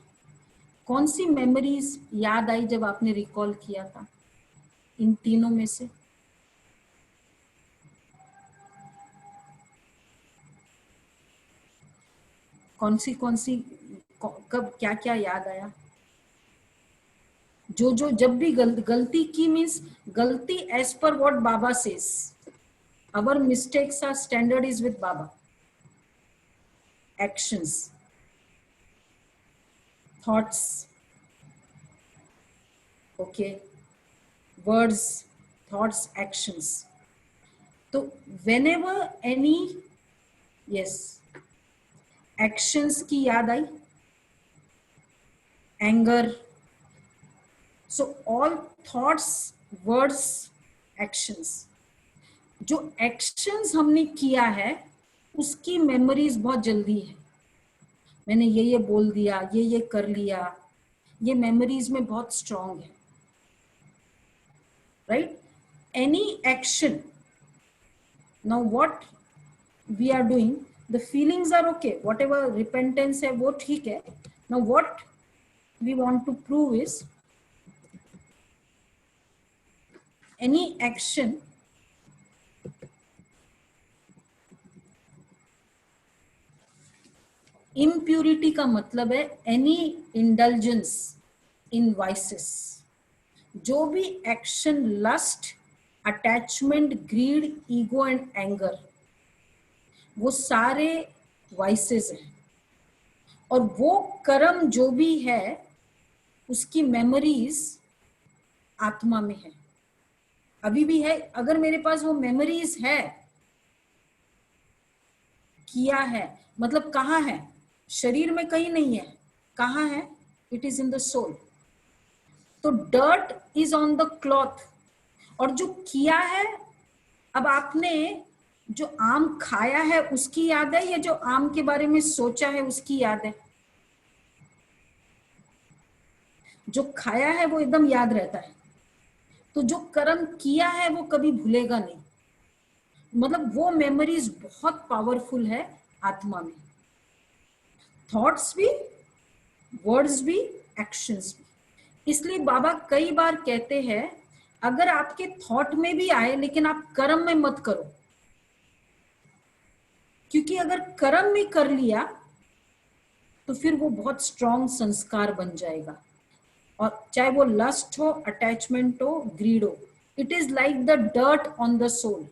कौन सी मेमोरीज याद आई जब आपने रिकॉल किया था इन तीनों में से? कौन सी कब क्या क्या याद आया? जो जब भी गलती की मीन्स गलती as per what Baba says, our mistakes are standard is with Baba. Actions, thoughts, okay, words, thoughts, actions. तो whenever any yes actions की याद आई, anger, so all thoughts, words, actions, जो actions हमने किया है उसकी मेमोरीज बहुत जल्दी है। मैंने ये बोल दिया, ये कर लिया, ये मेमोरीज में बहुत स्ट्रांग है, right? Any action, now what we are doing, the feelings are okay, whatever repentance है वो ठीक है। Now what we want to prove is any action impurity का मतलब है एनी इंडल्जेंस इन वाइसेस, जो भी action lust, attachment, greed, ego and anger, वो सारे वाइसेस हैं। और वो कर्म जो भी है उसकी मेमोरीज आत्मा में है, अभी भी है। अगर मेरे पास वो मेमोरीज है, किया है, मतलब कहाँ है? शरीर में कहीं नहीं है, कहाँ है? It is in the soul. तो dirt is on the cloth, और जो किया है, अब आपने जो आम खाया है उसकी याद है या जो आम के बारे में सोचा है उसकी याद है? जो खाया है वो एकदम याद रहता है, तो जो कर्म किया है वो कभी भूलेगा नहीं। मतलब वो मेमोरीज बहुत पावरफुल है आत्मा में, थॉट्स भी, वर्ड्स भी, एक्शंस भी। इसलिए बाबा कई बार कहते हैं अगर आपके थॉट में भी आए लेकिन आप कर्म में मत करो, क्योंकि अगर कर्म में कर लिया तो फिर वो बहुत स्ट्रॉन्ग संस्कार बन जाएगा। और चाहे वो लस्ट हो, अटैचमेंट हो, ग्रीड हो, it is like the dirt on the soul.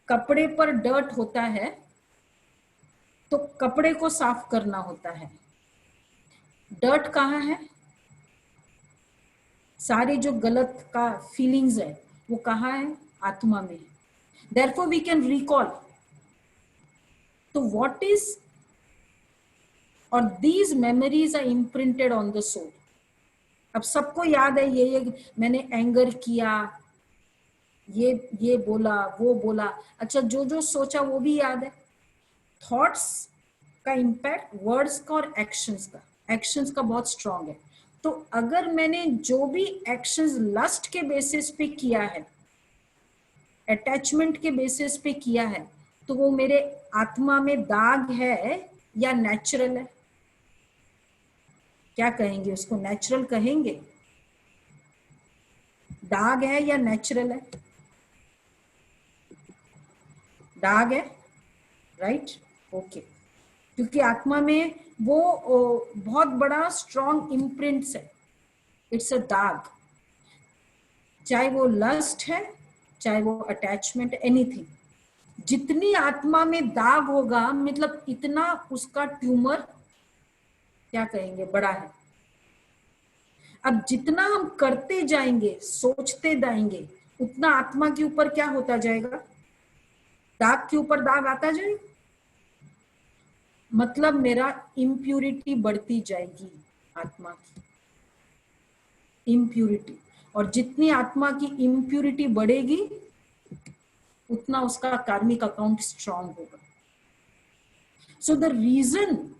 कपड़े पर डर्ट होता है तो कपड़े को साफ करना होता है। डर्ट कहाँ है? सारे जो गलत का फीलिंग्स है वो कहाँ है? आत्मा में। Therefore we can recall. तो व्हाट इज, और these memories are imprinted on the soul. अब सबको याद है ये मैंने एंगर किया, ये बोला, वो बोला, अच्छा जो जो सोचा वो भी याद है। थॉट्स का इम्पैक्ट वर्ड्स का और एक्शंस का बहुत स्ट्रांग है। तो अगर मैंने जो भी एक्शंस लस्ट के बेसिस पे किया है, अटैचमेंट के बेसिस पे किया है, तो वो मेरे आत्मा में दाग है या नेचुरल है? क्या कहेंगे उसको? नेचुरल कहेंगे? दाग है या नेचुरल है? दाग है, राइट? ओके। क्योंकि आत्मा में वो बहुत बड़ा स्ट्रॉन्ग इम्प्रिंट्स है, इट्स अ दाग। चाहे वो लस्ट है, चाहे वो अटैचमेंट, एनीथिंग, जितनी आत्मा में दाग होगा मतलब इतना उसका ट्यूमर, क्या कहेंगे, बड़ा है। अब जितना हम करते जाएंगे, सोचते जाएंगे, उतना आत्मा के ऊपर क्या होता जाएगा? दाग के ऊपर दाग आता जाएगा। मतलब मेरा इम्प्यूरिटी बढ़ती जाएगी, आत्मा की इम्प्यूरिटी। और जितनी आत्मा की इम्प्यूरिटी बढ़ेगी उतना उसका कार्मिक अकाउंट स्ट्रांग होगा। So the reason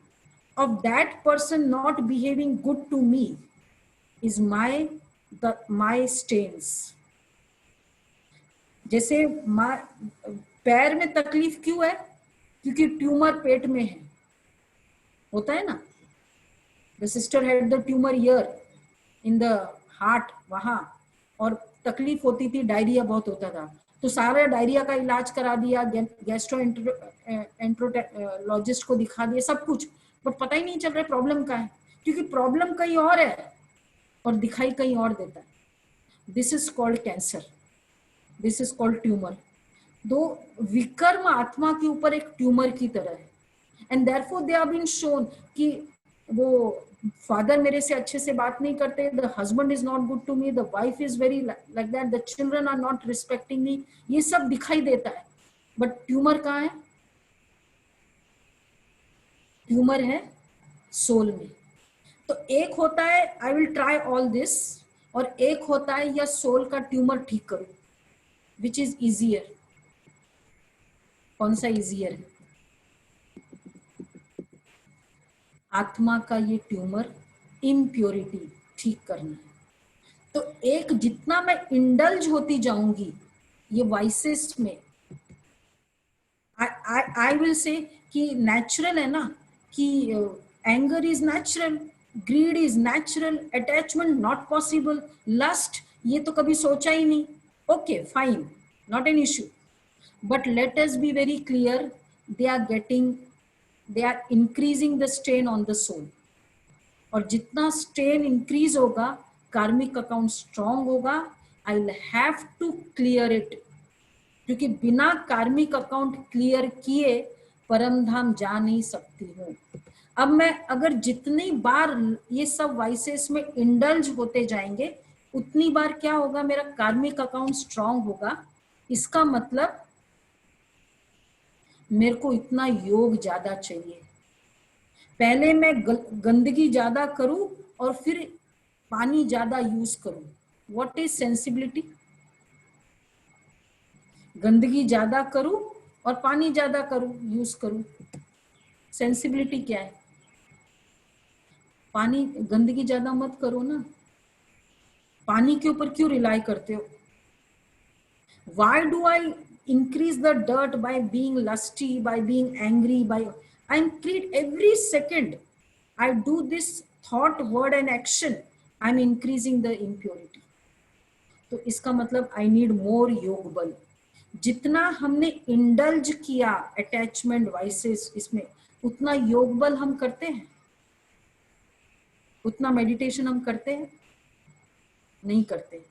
of that person not behaving good to me is my stains. जैसे पैर में तकलीफ क्यों है? क्योंकि ट्यूमर पेट में है, होता है ना। The sister had the tumour here in the heart, वहां, और तकलीफ होती थी, डायरिया बहुत होता था, तो सारा डायरिया का इलाज करा दिया, गैस्ट्रो एंट्रोलॉजिस्ट को दिखा दिया, सब कुछ, बट पता ही नहीं चल रहा प्रॉब्लम का है, क्योंकि प्रॉब्लम कहीं और है और दिखाई कहीं और देता है। This is called cancer, this is called tumour. दो विकर्म आत्मा के ऊपर एक ट्यूमर की तरह है, and therefore they have been shown कि वो फादर मेरे से अच्छे से बात नहीं करते, the husband is not good to me, the wife is very like that, the children are not respecting me, ये सब दिखाई देता है। बट ट्यूमर कहाँ है? ट्यूमर है सोल में। तो एक होता है I will try all this, और एक होता है या सोल का ट्यूमर ठीक करो। Which is easier? कौन सा इजियर है? आत्मा का ये ट्यूमर, इम्प्योरिटी ठीक करना है। तो एक जितना मैं इंडल्ज होती जाऊंगी ये वाइसेस में, आई विल से कि नेचुरल है ना, कि anger is natural, greed is natural, attachment not possible, lust ये तो कभी सोचा ही नहीं। Okay fine, not an issue, but let us be very clear, they are getting, they are increasing the strain on the soul. और जितना strain increase होगा, karmic account strong होगा, I will have to clear it, क्योंकि बिना कार्मिक account clear किए परम धाम जा नहीं सकती हूँ। अब मैं अगर जितनी बार ये सब वाइसेस में इंडल्ज होते जाएंगे, उतनी बार क्या होगा, मेरा कार्मिक अकाउंट स्ट्रांग होगा। इसका मतलब मेरे को इतना योग ज्यादा चाहिए। पहले मैं गंदगी ज्यादा करूं और फिर पानी ज्यादा यूज करूं। What is sensibility? गंदगी ज्यादा करूं और पानी ज्यादा करूं, यूज करूं। सेंसिबिलिटी क्या है? पानी, गंदगी ज्यादा मत करो ना। पानी के ऊपर क्यों रिलाई करते हो? Why do I increase the dirt by being lusty, by being angry, by I create every second I do this thought, word and action, I'm increasing the impurity. तो इसका मतलब I need more योग बल। जितना हमने indulge किया attachment vices इसमें, उतना योग बल हम करते हैं? उतना मेडिटेशन हम करते हैं? नहीं करते।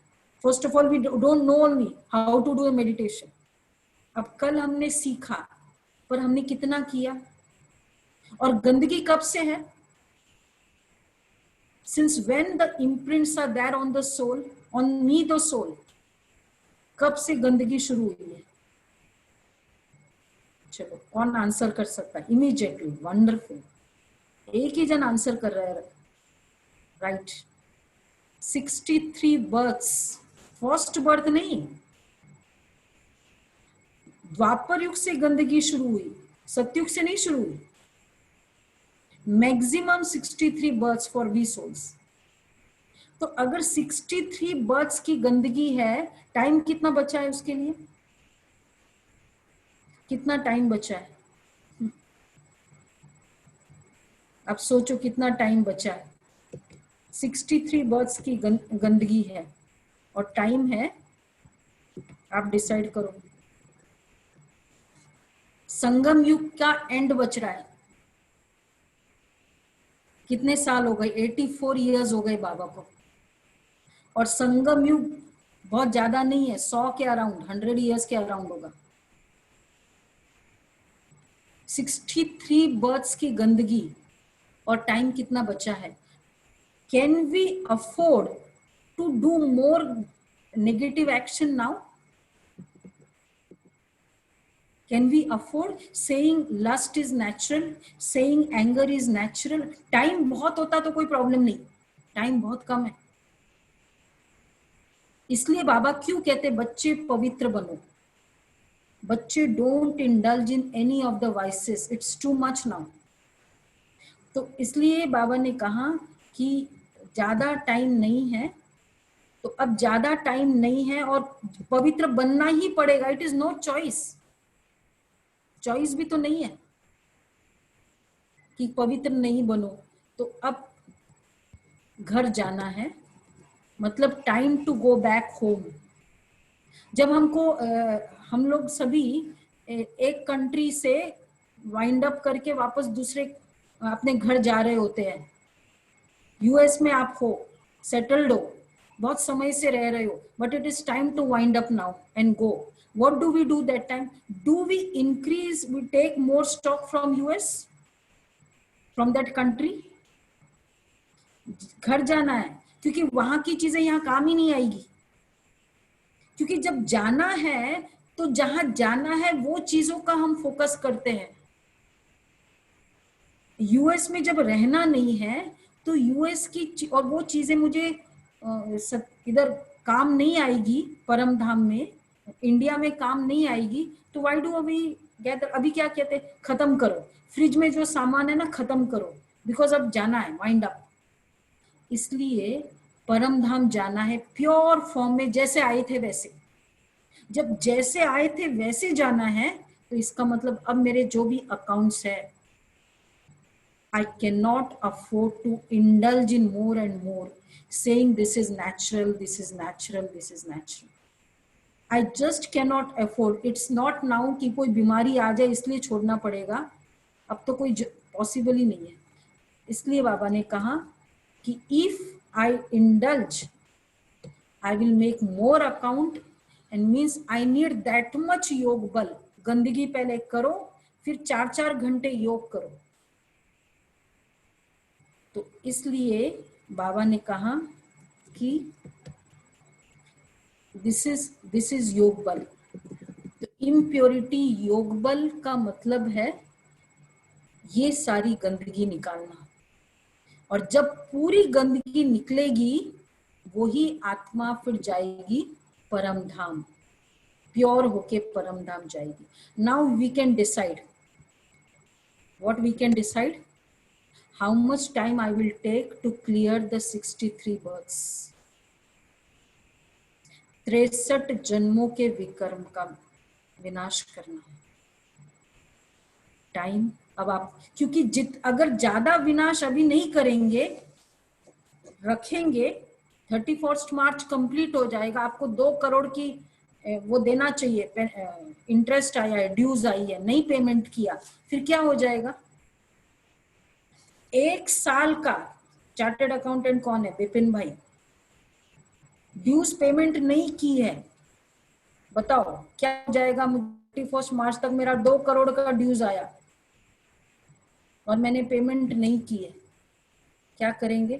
First of all we don't know only how to do meditation. अब कल हमने सीखा, पर हमने कितना किया? और गंदगी कब से है? Since when the imprints are there on the soul, on me the soul, कब से गंदगी शुरू हुई है? चलो कौन आंसर कर सकता है इमीडिएटली? वंडरफुल, एक ही जन आंसर कर रहा है, राइट। 63 बर्थ्स, फर्स्ट बर्थ नहीं, द्वापर युग से गंदगी शुरू हुई, सतयुग से नहीं शुरू हुई। Maximum 63 births for we souls. तो अगर 63 बर्थ्स की गंदगी है, टाइम कितना बचा है उसके लिए? कितना टाइम बचा है? अब सोचो कितना टाइम बचा है। 63 बर्थ्स की गंदगी है और टाइम है, आप डिसाइड करो। संगम युग का एंड बच रहा है, कितने साल हो गए? 84 ईयर्स हो गए बाबा को। और संगम युग बहुत ज्यादा नहीं है, 100 के अराउंड, 100 ईयर्स के अराउंड होगा। 63 बर्थ्स की गंदगी और टाइम कितना बचा है? Can we afford to do more negative action now? Can we afford saying lust is natural, saying anger is natural? Time बहुत होता तो कोई प्रॉब्लम नहीं, टाइम बहुत कम है। इसलिए बाबा क्यों कहते बच्चे पवित्र बनो, बच्चे don't indulge in any of the vices, it's too much now. तो इसलिए बाबा ने कहा कि ज्यादा टाइम नहीं है, तो अब ज्यादा टाइम नहीं है और पवित्र बनना ही पड़ेगा, it is no choice. Choice भी तो नहीं है कि पवित्र नहीं बनो। तो अब घर जाना है, मतलब time to go back home. जब हमको हम लोग सभी एक कंट्री से वाइंड अप करके वापस दूसरे अपने घर जा रहे होते हैं, यूएस में आप हो, सेटल्ड हो, बहुत समय से रह रहे हो, but it is time to wind up now and go. What do we do that time? Do we increase, we take more stock from US, from that country? घर जाना है, क्योंकि वहां की चीजें यहाँ काम ही नहीं आएगी। क्योंकि जब जाना है तो जहां जाना है वो चीजों का हम फोकस करते हैं। यूएस में जब रहना नहीं है तो यूएस की और वो चीजें मुझे इधर काम नहीं आएगी, परम धाम में, इंडिया में काम नहीं आएगी, तो वाई डू अभी गैदर, अभी क्या कहते हैं, खत्म करो, फ्रिज में जो सामान है ना खत्म करो, बिकॉज अब जाना है, वाइंड अप। इसलिए परम धाम जाना है प्योर फॉर्म में, जैसे आए थे वैसे। जब जैसे आए थे वैसे जाना है, तो इसका मतलब अब मेरे जो भी अकाउंट्स है, I cannot afford to indulge in more and more, saying this is natural, this is natural, this is natural. I just cannot afford. It's not now कि कोई बीमारी आ जाए इसलिए छोड़ना पड़ेगा, अब तो कोई पॉसिबल ही नहीं है। इसलिए बाबा ने कहा कि if I indulge, I will make more account, and means I need that much योग बल। गंदगी पहले करो, फिर 4-4 घंटे योग करो। तो इसलिए बाबा ने कहा कि दिस इज योग बल। तो इम्प्योरिटी योग बल का मतलब है ये सारी गंदगी निकालना, और जब पूरी गंदगी निकलेगी वही आत्मा फिर जाएगी परम धाम, प्योर होके परम धाम जाएगी। Now we can decide, what we can decide, how much time I will take to clear the 63 births, 63 जन्मों के विकर्म का विनाश करना है। टाइम अब आप, क्योंकि अगर ज्यादा विनाश अभी नहीं करेंगे, रखेंगे, 31 मार्च कंप्लीट हो जाएगा, आपको 2 करोड़ की वो देना चाहिए, इंटरेस्ट आया है, ड्यूज आई है, नहीं पेमेंट किया, फिर क्या हो जाएगा? 1 साल का, चार्टर्ड अकाउंटेंट कौन है? विपिन भाई। ड्यूज पेमेंट नहीं की है, बताओ क्या हो जाएगा? 31 मार्च तक मेरा 2 करोड़ का ड्यूज आया और मैंने पेमेंट नहीं की है, क्या करेंगे?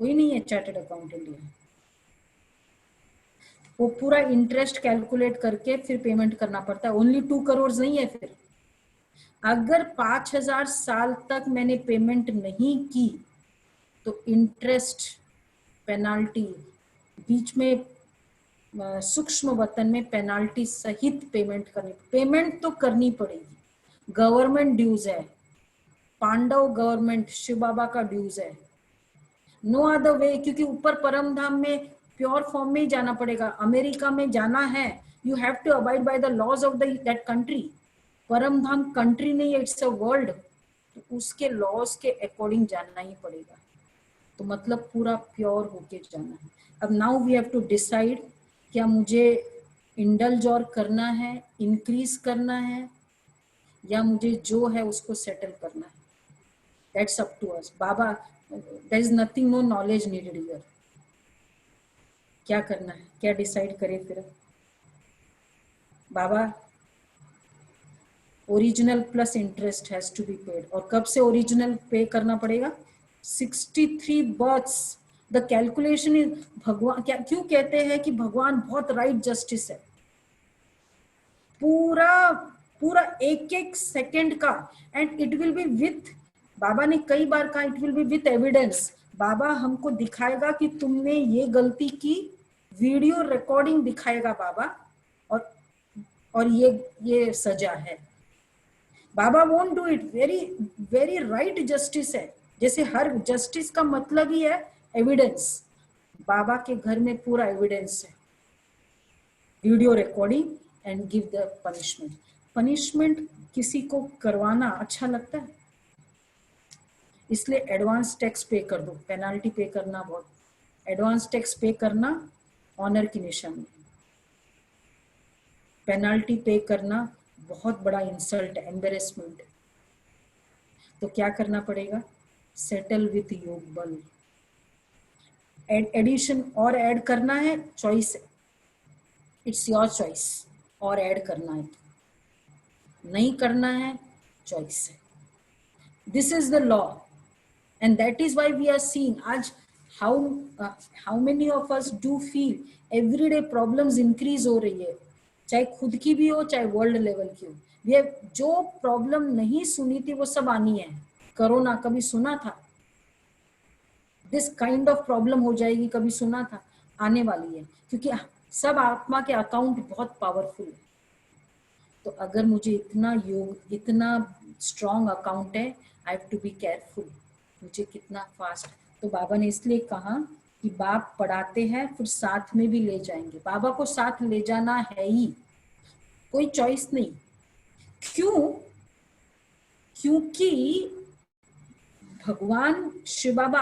कोई नहीं है चार्टर्ड अकाउंटेंट यहाँ, वो पूरा इंटरेस्ट कैलकुलेट करके फिर पेमेंट करना पड़ता है, ओनली 2 करोड़ नहीं है। फिर अगर 5000 साल तक मैंने पेमेंट नहीं की तो इंटरेस्ट पेनाल्टी, बीच में सूक्ष्म वतन में पेनाल्टी सहित पेमेंट तो करनी पड़ेगी। गवर्नमेंट ड्यूज है, पांडव गवर्नमेंट, शिव बाबा का ड्यूज है, नो अदर वे, क्योंकि ऊपर परम धाम में प्योर फॉर्म में ही जाना पड़ेगा। अमेरिका में जाना है, you have to abide by the laws of that country. परम धाम कंट्री नहीं है, इट्स अ वर्ल्ड, तो उसके लॉज के अकॉर्डिंग जाना ही पड़ेगा। तो मतलब पूरा प्योर होके जाना है। अब now we have to decide, क्या मुझे इंडल्ज और करना है, इंक्रीज करना है, या मुझे जो है उसको सेटल करना है। That's up to us. Baba, there is nothing, no knowledge needed here. क्या करना है, क्या डिसाइड करें फिर? Baba, original plus interest has to be paid. और कब से ओरिजिनल पे करना पड़ेगा? 63 बर्थ्स। द कैलकुलेशन इज, भगवान क्या क्यों कहते हैं कि भगवान बहुत राइट जस्टिस है, पूरा पूरा एक एक सेकंड का, and it will be with, Baba ने कई बार कहा it will be with evidence. Baba हमको दिखाएगा कि तुमने ये गलती की, वीडियो रिकॉर्डिंग दिखाएगा बाबा, और ये सजा है। Baba won't do it, very very right justice है। जैसे हर जस्टिस का मतलब ही है एविडेंस, बाबा के घर में पूरा एविडेंस है, video recording, and give the punishment. Punishment किसी को करवाना अच्छा लगता है, इसलिए एडवांस टैक्स पे कर दो। पेनाल्टी पे करना, बहुत एडवांस टैक्स पे करना ऑनर की निशानी, पेनाल्टी पे करना बहुत बड़ा इंसल्ट, एम्बेरसमेंट। तो क्या करना पड़ेगा? सेटल विथ योग बल। एडिशन और ऐड करना है, चॉइस है, इट्स योर चॉइस। और ऐड करना है, नहीं करना है, चॉइस है। This is the law. And that is why we are seeing आज how many of us do feel everyday problems increase हो रही है, चाहे खुद की भी हो चाहे वर्ल्ड लेवल की हो। ये जो प्रॉब्लम नहीं सुनी थी वो सब आनी है। कोरोना कभी सुना था? दिस काइंड ऑफ प्रॉब्लम हो जाएगी कभी सुना था? आने वाली है, क्योंकि सब आत्मा के अकाउंट बहुत पावरफुल है। तो अगर मुझे इतना योग, इतना स्ट्रॉन्ग अकाउंट है, I have to be careful, मुझे कितना फास्ट। तो बाबा ने इसलिए कहा कि बाप पढ़ाते हैं फिर साथ में भी ले जाएंगे। बाबा को साथ ले जाना है ही, कोई चॉइस नहीं। क्यों? क्योंकि भगवान शिव बाबा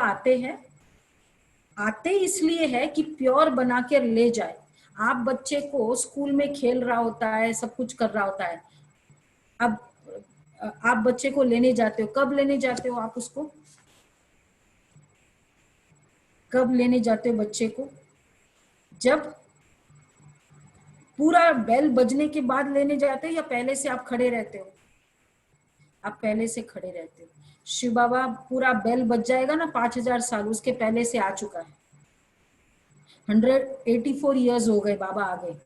आते इसलिए है कि प्योर बना कर ले जाए। आप बच्चे को स्कूल में खेल रहा होता है, सब कुछ कर रहा होता है, अब आप बच्चे को लेने जाते हो, कब लेने जाते हो आप उसको? कब लेने जाते हो बच्चे को? जब पूरा बेल बजने के बाद लेने जाते हो या पहले से आप खड़े रहते हो? आप पहले से खड़े रहते हो। शिव बाबा पूरा बेल बज जाएगा ना 5000 साल, उसके पहले से आ चुका है। 184 ईयर्स हो गए, बाबा आ गए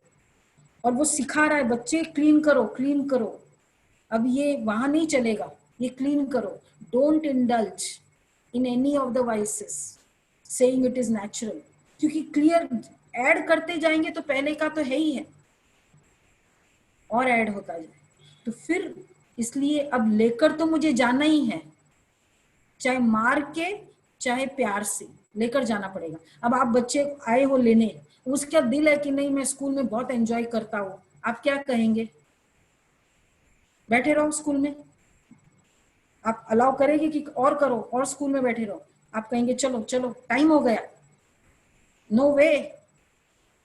और वो सिखा रहा है बच्चे क्लीन करो, क्लीन करो। अब ये वहां नहीं चलेगा, ये क्लीन करो। Don't indulge in any of the vices saying it is natural, क्योंकि क्लियर ऐड करते जाएंगे तो पहले का तो है ही है और ऐड होता जाए। तो फिर इसलिए अब लेकर तो मुझे जाना ही है, चाहे मार के चाहे प्यार से लेकर जाना पड़ेगा। अब आप बच्चे आए हो लेने, उसका दिल है कि नहीं मैं स्कूल में बहुत एंजॉय करता हूँ, आप क्या कहेंगे? बैठे रहो स्कूल में, आप अलाउ करेंगे कि और करो और स्कूल में बैठे रहो? आप कहेंगे चलो चलो टाइम हो गया, नो वे।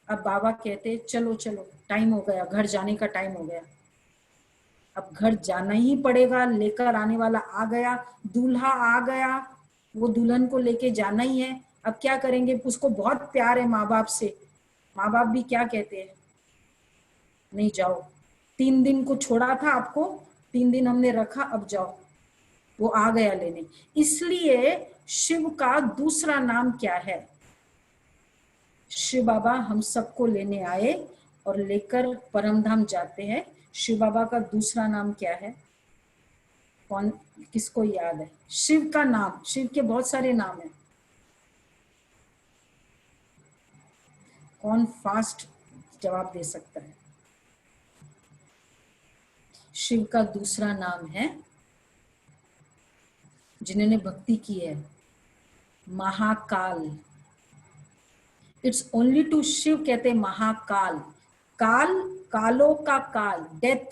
अब बाबा कहते चलो चलो टाइम हो गया, घर जाने का टाइम हो गया। अब घर जाना ही पड़ेगा, लेकर आने वाला आ गया, दूल्हा आ गया, वो दुल्हन को लेके जाना ही है। अब क्या करेंगे? उसको बहुत प्यार है माँ बाप से, माँ बाप भी क्या कहते हैं, नहीं जाओ, 3 दिन को छोड़ा था आपको, 3 दिन हमने रखा, अब जाओ। वो आ गया लेने। इसलिए शिव का दूसरा नाम क्या है? शिव बाबा हम सबको लेने आए और लेकर परमधाम जाते हैं। शिव बाबा का दूसरा नाम क्या है? कौन, किसको याद है? शिव का नाम, शिव के बहुत सारे नाम हैं, कौन फास्ट जवाब दे सकता है? शिव का दूसरा नाम है, जिन्होंने भक्ति की है, Mahakal. It's only to Shiv कहते हैं महाकाल। काल, कालों का काल, death,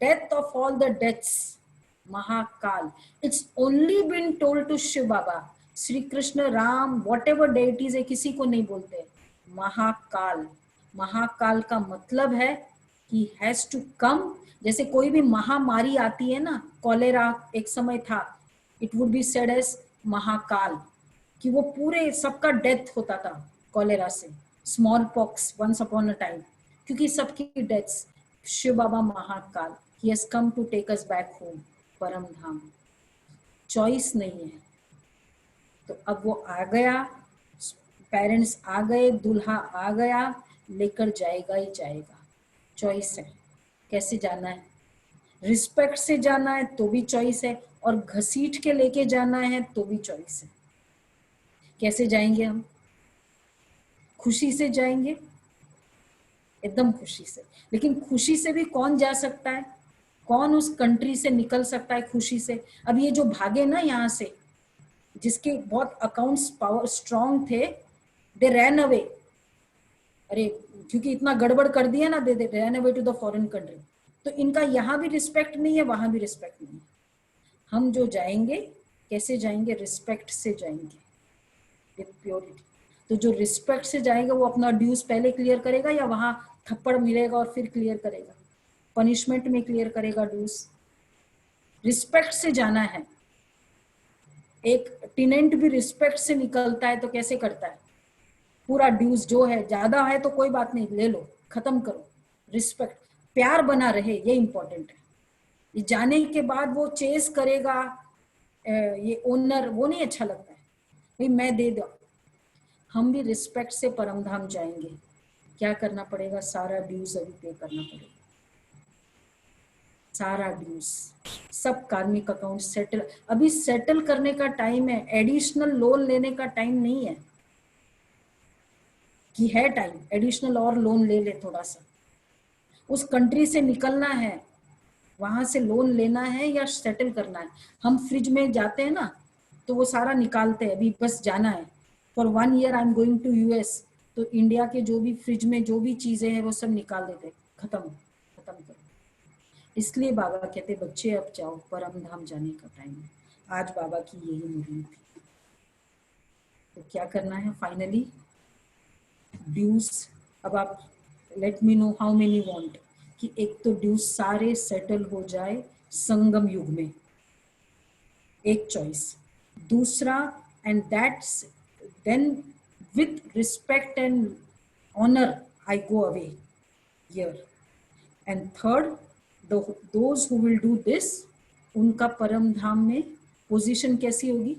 death of all the deaths, Mahakal. It's only been told to Shiv Baba. Shri Krishna, Ram, whatever deities है, किसी को नहीं बोलते महाकाल। महाकाल का मतलब है कि हैज टू कम। जैसे कोई भी महामारी आती है ना, कॉलेरा एक समय था, it would be said as Mahakal, कि वो पूरे सबका डेथ होता था कॉलेरा से, smallpox once upon a time, क्योंकि सबकी डेथ्स। शिव बाबा महाकाल, ही has come to take us back home, परम धाम। चॉइस नहीं है। तो अब वो आ गया, पेरेंट्स आ गए, दूल्हा आ गया, लेकर जाएगा ही जाएगा। चॉइस है कैसे जाना है। रिस्पेक्ट से जाना है तो भी चॉइस है, और घसीट के लेके जाना है तो भी चॉइस है। कैसे जाएंगे हम? खुशी से जाएंगे, एकदम खुशी से। लेकिन खुशी से भी कौन जा सकता है? कौन उस कंट्री से निकल सकता है खुशी से? अब ये जो भागे ना यहाँ से, जिसके बहुत अकाउंट्स पावर स्ट्रांग थे, दे रैन अवे। अरे क्योंकि इतना गड़बड़ कर दिया ना, they ran away to the foreign country. तो इनका यहाँ भी रिस्पेक्ट नहीं है, वहां भी रिस्पेक्ट नहीं है। हम जो जाएंगे कैसे जाएंगे? रिस्पेक्ट से जाएंगे, विथ प्योरिटी। तो जो रिस्पेक्ट से जाएगा वो अपना ड्यूज पहले क्लियर करेगा, या वहां थप्पड़ मिलेगा और फिर क्लियर करेगा? पनिशमेंट में क्लियर करेगा ड्यूज। रिस्पेक्ट से जाना है। एक टेनेंट भी रिस्पेक्ट से निकलता है तो कैसे करता है? पूरा ड्यूज जो है, ज्यादा है तो कोई बात नहीं, ले लो, खत्म करो। रिस्पेक्ट, प्यार बना रहे, ये इंपॉर्टेंट है। ये जाने के बाद वो चेस करेगा, ये ओनर वो नहीं अच्छा लगता है भाई, मैं दे दो। हम भी रिस्पेक्ट से परम धाम जाएंगे। क्या करना पड़ेगा? सारा ड्यूज अभी पे करना पड़ेगा, सारा ड्यूज, सब कार्मिक अकाउंट सेटल। अभी सेटल करने का टाइम है, एडिशनल लोन लेने का टाइम नहीं है। कि है टाइम एडिशनल और लोन ले ले थोड़ा सा, उस कंट्री से निकलना है, वहां से लोन लेना है या सेटल करना है। हम फ्रिज में जाते हैं ना, तो वो सारा निकालते हैं, अभी बस जाना है for 1 year I am going to US, तो इंडिया के जो भी फ्रिज में जो भी चीजें हैं वो सब निकाल देते, खत्म खत्म करो। इसलिए बाबा कहते बच्चे अब जाओ, परम धाम जाने का टाइम है। आज बाबा की यही मुरली थी। तो क्या करना है फाइनली? ड्यूज, अब आप let me know how many want, कि एक तो ड्यूज सारे सेटल हो जाए संगम युग में, एक चॉइस। दूसरा, and that's then with respect and honour I go away here. And third, those who will do this, उनका परम धाम में पोजीशन कैसी होगी?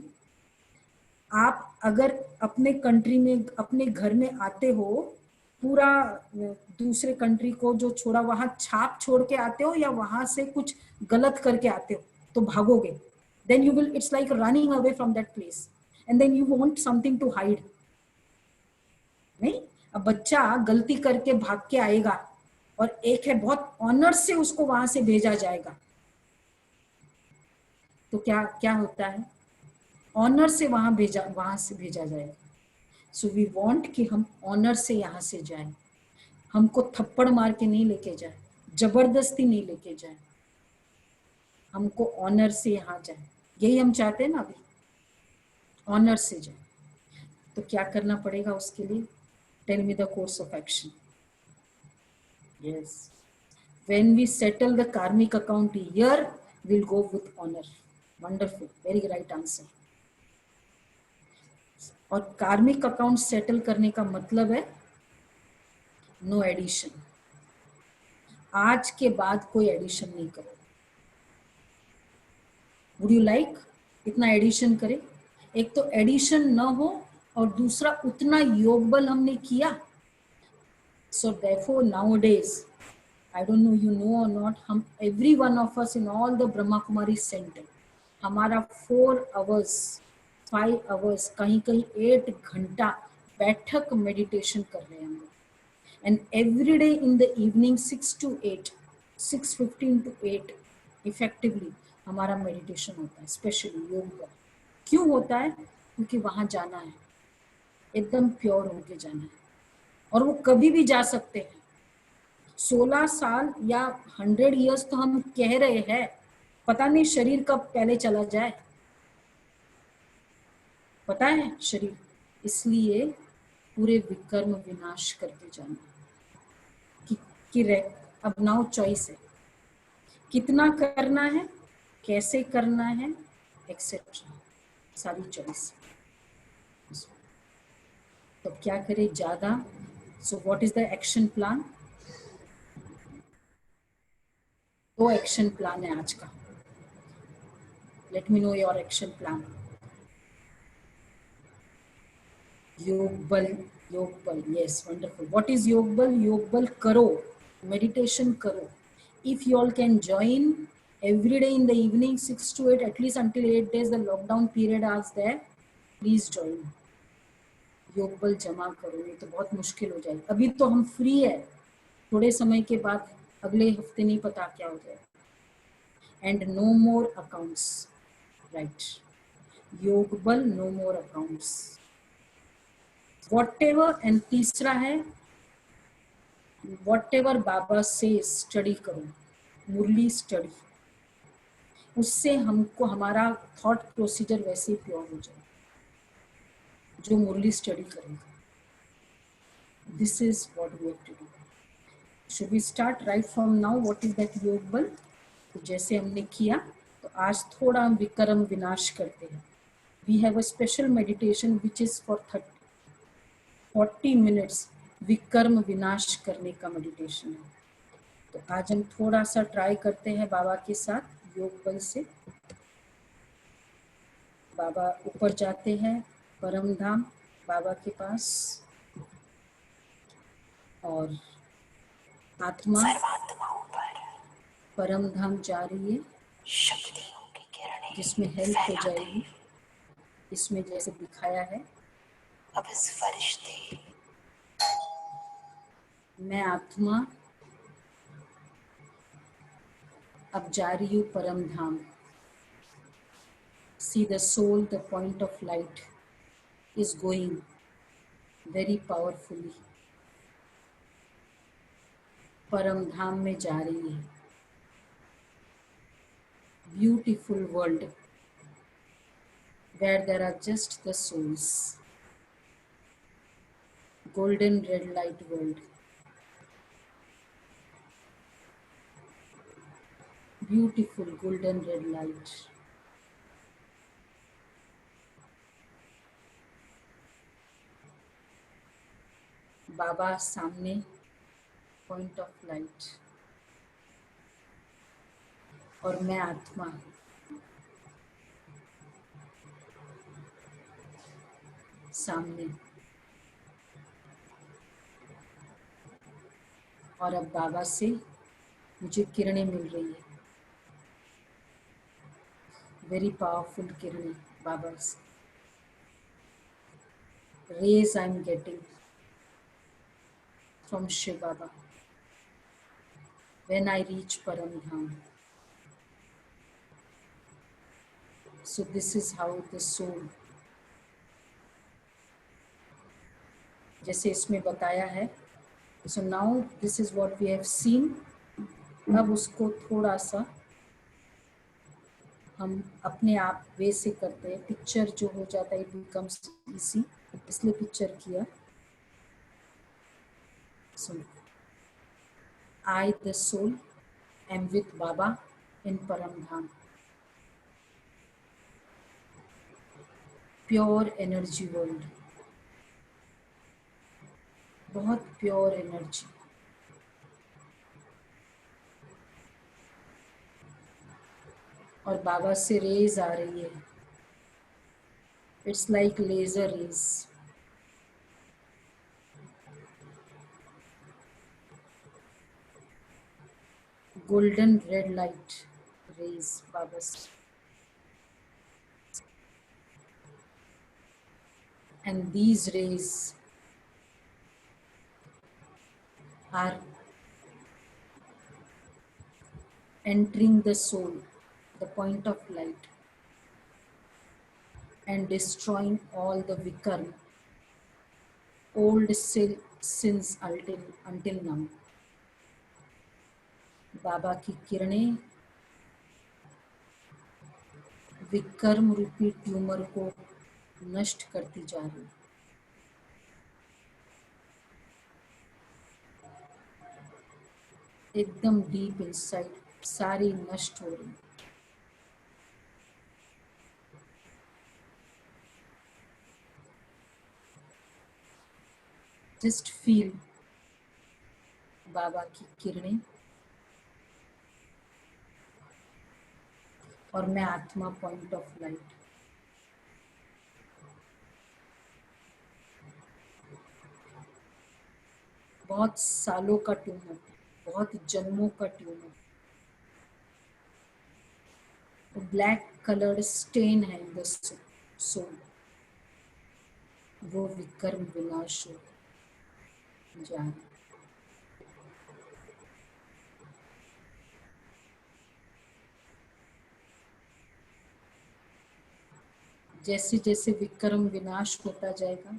आप अगर अपने कंट्री में अपने घर में आते हो, पूरा दूसरे कंट्री को जो छोड़ा वहां छाप छोड़ के आते हो, या वहां से कुछ गलत करके आते हो, तो भागोगे। Then you will, it's like running away from that place, and then you want something to hide. नहीं, अब बच्चा गलती करके भाग के आएगा, और एक है बहुत ऑनर से उसको वहां से भेजा जाएगा, तो क्या क्या होता है? ऑनर से वहां से भेजा जाएगा। सो वी वांट कि हम ऑनर से यहाँ से जाए, हमको थप्पड़ मार के नहीं लेके जाए, जबरदस्ती नहीं लेके जाए, हमको ऑनर से यहाँ जाए। यही हम चाहते हैं ना अभी, ऑनर से जाए। तो क्या करना पड़ेगा उसके लिए? Tell me the course of action. Yes, when we settle the karmic account here, we'll go with honor. Wonderful, very right answer. और कार्मिक अकाउंट सेटल करने का मतलब है नो एडिशन। आज के बाद कोई एडिशन नहीं करो। वुड यू लाइक इतना एडिशन करे? एक तो एडिशन न हो, और दूसरा उतना योग बल हमने किया। सो therefore nowadays, I don't know you know or not, हम every one of us in all the Brahma Kumari center, हमारा 4 hours 5 hours कहीं कहीं 8 घंटा बैठक मेडिटेशन कर रहे हैं हम लोग। And every day in the evening 6 to 8, 6:15 to 8 effectively हमारा मेडिटेशन होता है, स्पेशली योग का। क्यों होता है? क्योंकि वहां जाना है, एकदम प्योर होके जाना है, और वो कभी भी जा सकते हैं। 16 साल या 100 years तो हम कह रहे हैं, पता नहीं शरीर कब पहले चला जाए, पता है शरीर। इसलिए पूरे विकर्म विनाश करके जाना कि अब नाउ चॉइस है, कितना करना है, कैसे करना है, एक्सेट्रा, सारी चॉइस। तो क्या करें ज्यादा? So what is the action plan? 2 action plan है आज का। Let me know your action plan. योग बल, योग बल, यस वंडरफुल। व्हाट इज योग बल? योग बल करो, मेडिटेशन करो। If you all can join every day in the evening 6 to 8, at least until 8 days the lockdown period is there, please join। योग बल जमा करो, नहीं तो बहुत मुश्किल हो जाएगी। अभी तो हम फ्री है, थोड़े समय के बाद अगले हफ्ते नहीं पता क्या हो जाए। And no more accounts, right? योग बल, no more accounts, whatever. And तीसरा है वॉट एवर बाबा से स्टडी करो, मुरली स्टडी। उससे हमको हमारा थॉट प्रोसीजर वैसे ही प्योर हो जाए जो मुरली स्टडी करेगा। This is what we have to do. Should we start right from now? What is that योग बल? तो जैसे हमने किया, तो आज थोड़ा हम विकर्म विनाश करते हैं। We have a special meditation which is for 40 minutes, विकर्म विनाश करने का मेडिटेशन है। तो आज हम थोड़ा सा ट्राई करते हैं बाबा के साथ योग बल से। बाबा ऊपर जाते हैं परम धाम बाबा के पास, और आत्मा परम धाम जा रही है, जिसमें हेल्प हो जाएगी। इसमें जैसे दिखाया है, अब इस फरिश्ते, मैं आत्मा अब जा रही हूँ परम धाम। See the soul, the point of light is going very powerfully. परम धाम में जा रही है। Beautiful world where there are just the souls. Golden red light world. Beautiful golden red light. बाबा सामने पॉइंट ऑफ लाइट, और मैं आत्मा सामने। और अब बाबा से मुझे किरणें मिल रही है, वेरी पावरफुल किरणें बाबा से। Rays I am getting from Shiv Baba when I reach Param Dham. So this is how the soul, जैसे इसमें बताया है। So now this is what we have seen. अब उसको थोड़ा सा हम अपने आप वे से करते हैं। पिक्चर जो हो जाता है becomes easy, इसलिए पिक्चर किया। So I the soul am with Baba in Param Dham. Pure energy world, बहुत प्योर एनर्जी। और बाबा से रेज आ रही है, it's like laser rays. Golden red light rays बाबा से, and these rays are entering the soul, the point of light, and destroying all the vikarm, old sins until now. बाबा की किरणें विकर्म रूपी ट्यूमर को नष्ट करती जा रही, एकदम डीप इनसाइड सारी नष्ट हो रही। जस्ट फील बाबा की किरणें, और मैं आत्मा पॉइंट ऑफ लाइट। बहुत सालों का ट्यूमर, बहुत जन्मों का ट्यूमर, ब्लैक कलर्ड स्टेन है इन द सोल, वो विकर्म विनाश हो जाए। जैसे जैसे विकर्म विनाश होता जाएगा,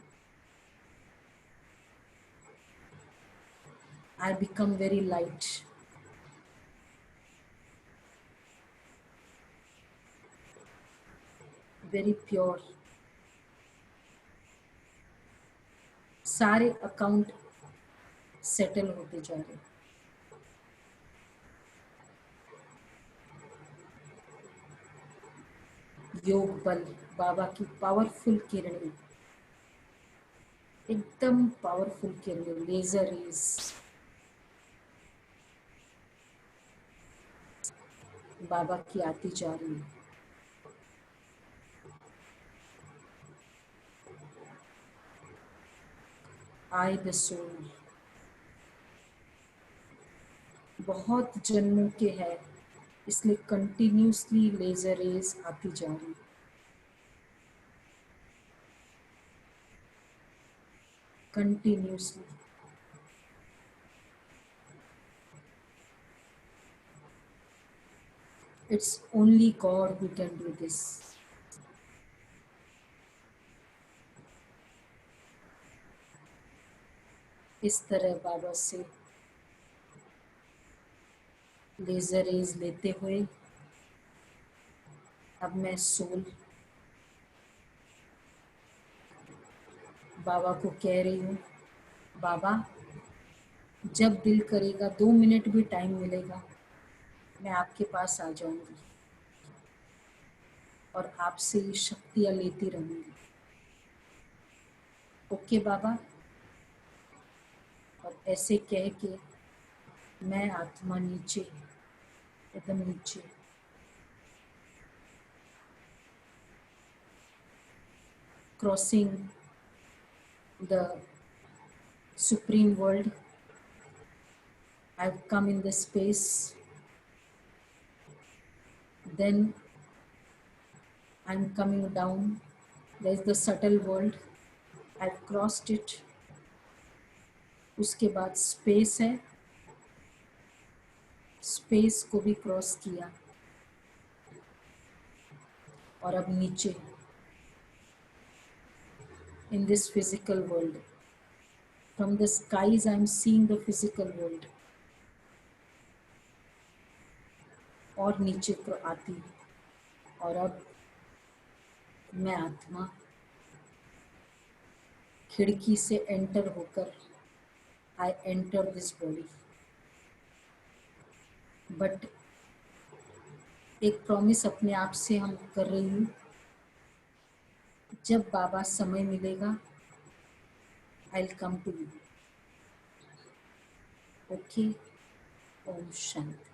I become very light. Very pure. सारे अकाउंट सेटल होते जा रहे। योग बल, बाबा की पावरफुल किरणें, एकदम पावरफुल किरणें, लेजर रेज बाबा की आती जा रही है। I the soul. बहुत जन्मों के है, इसलिए कंटिन्यूसली लेजर रेज आती जा रही, continuously. It's only God who can do this. इस तरह बाबा से लेजर रेज लेते हुए अब मैं सोल बाबा को कह रही हूँ, बाबा जब दिल करेगा 2 मिनट भी टाइम मिलेगा मैं आपके पास आ जाऊंगी और आपसे ये शक्तियाँ लेती रहूंगी। ओके बाबा। और ऐसे कह के मैं आत्मा नीचे, एकदम नीचे, crossing the supreme world, I've come in the space, then I'm coming down, there's the subtle world, I've crossed it, उसके बाद स्पेस है, स्पेस को भी क्रॉस किया और अब नीचे in this physical world, from the skies I'm seeing the physical world, और नीचे को आती और अब मैं आत्मा खिड़की से एंटर होकर I enter this body. But एक प्रॉमिस अपने आप से हम कर रही हूँ, जब बाबा समय मिलेगा I will come to you. Okay. ओम शांति।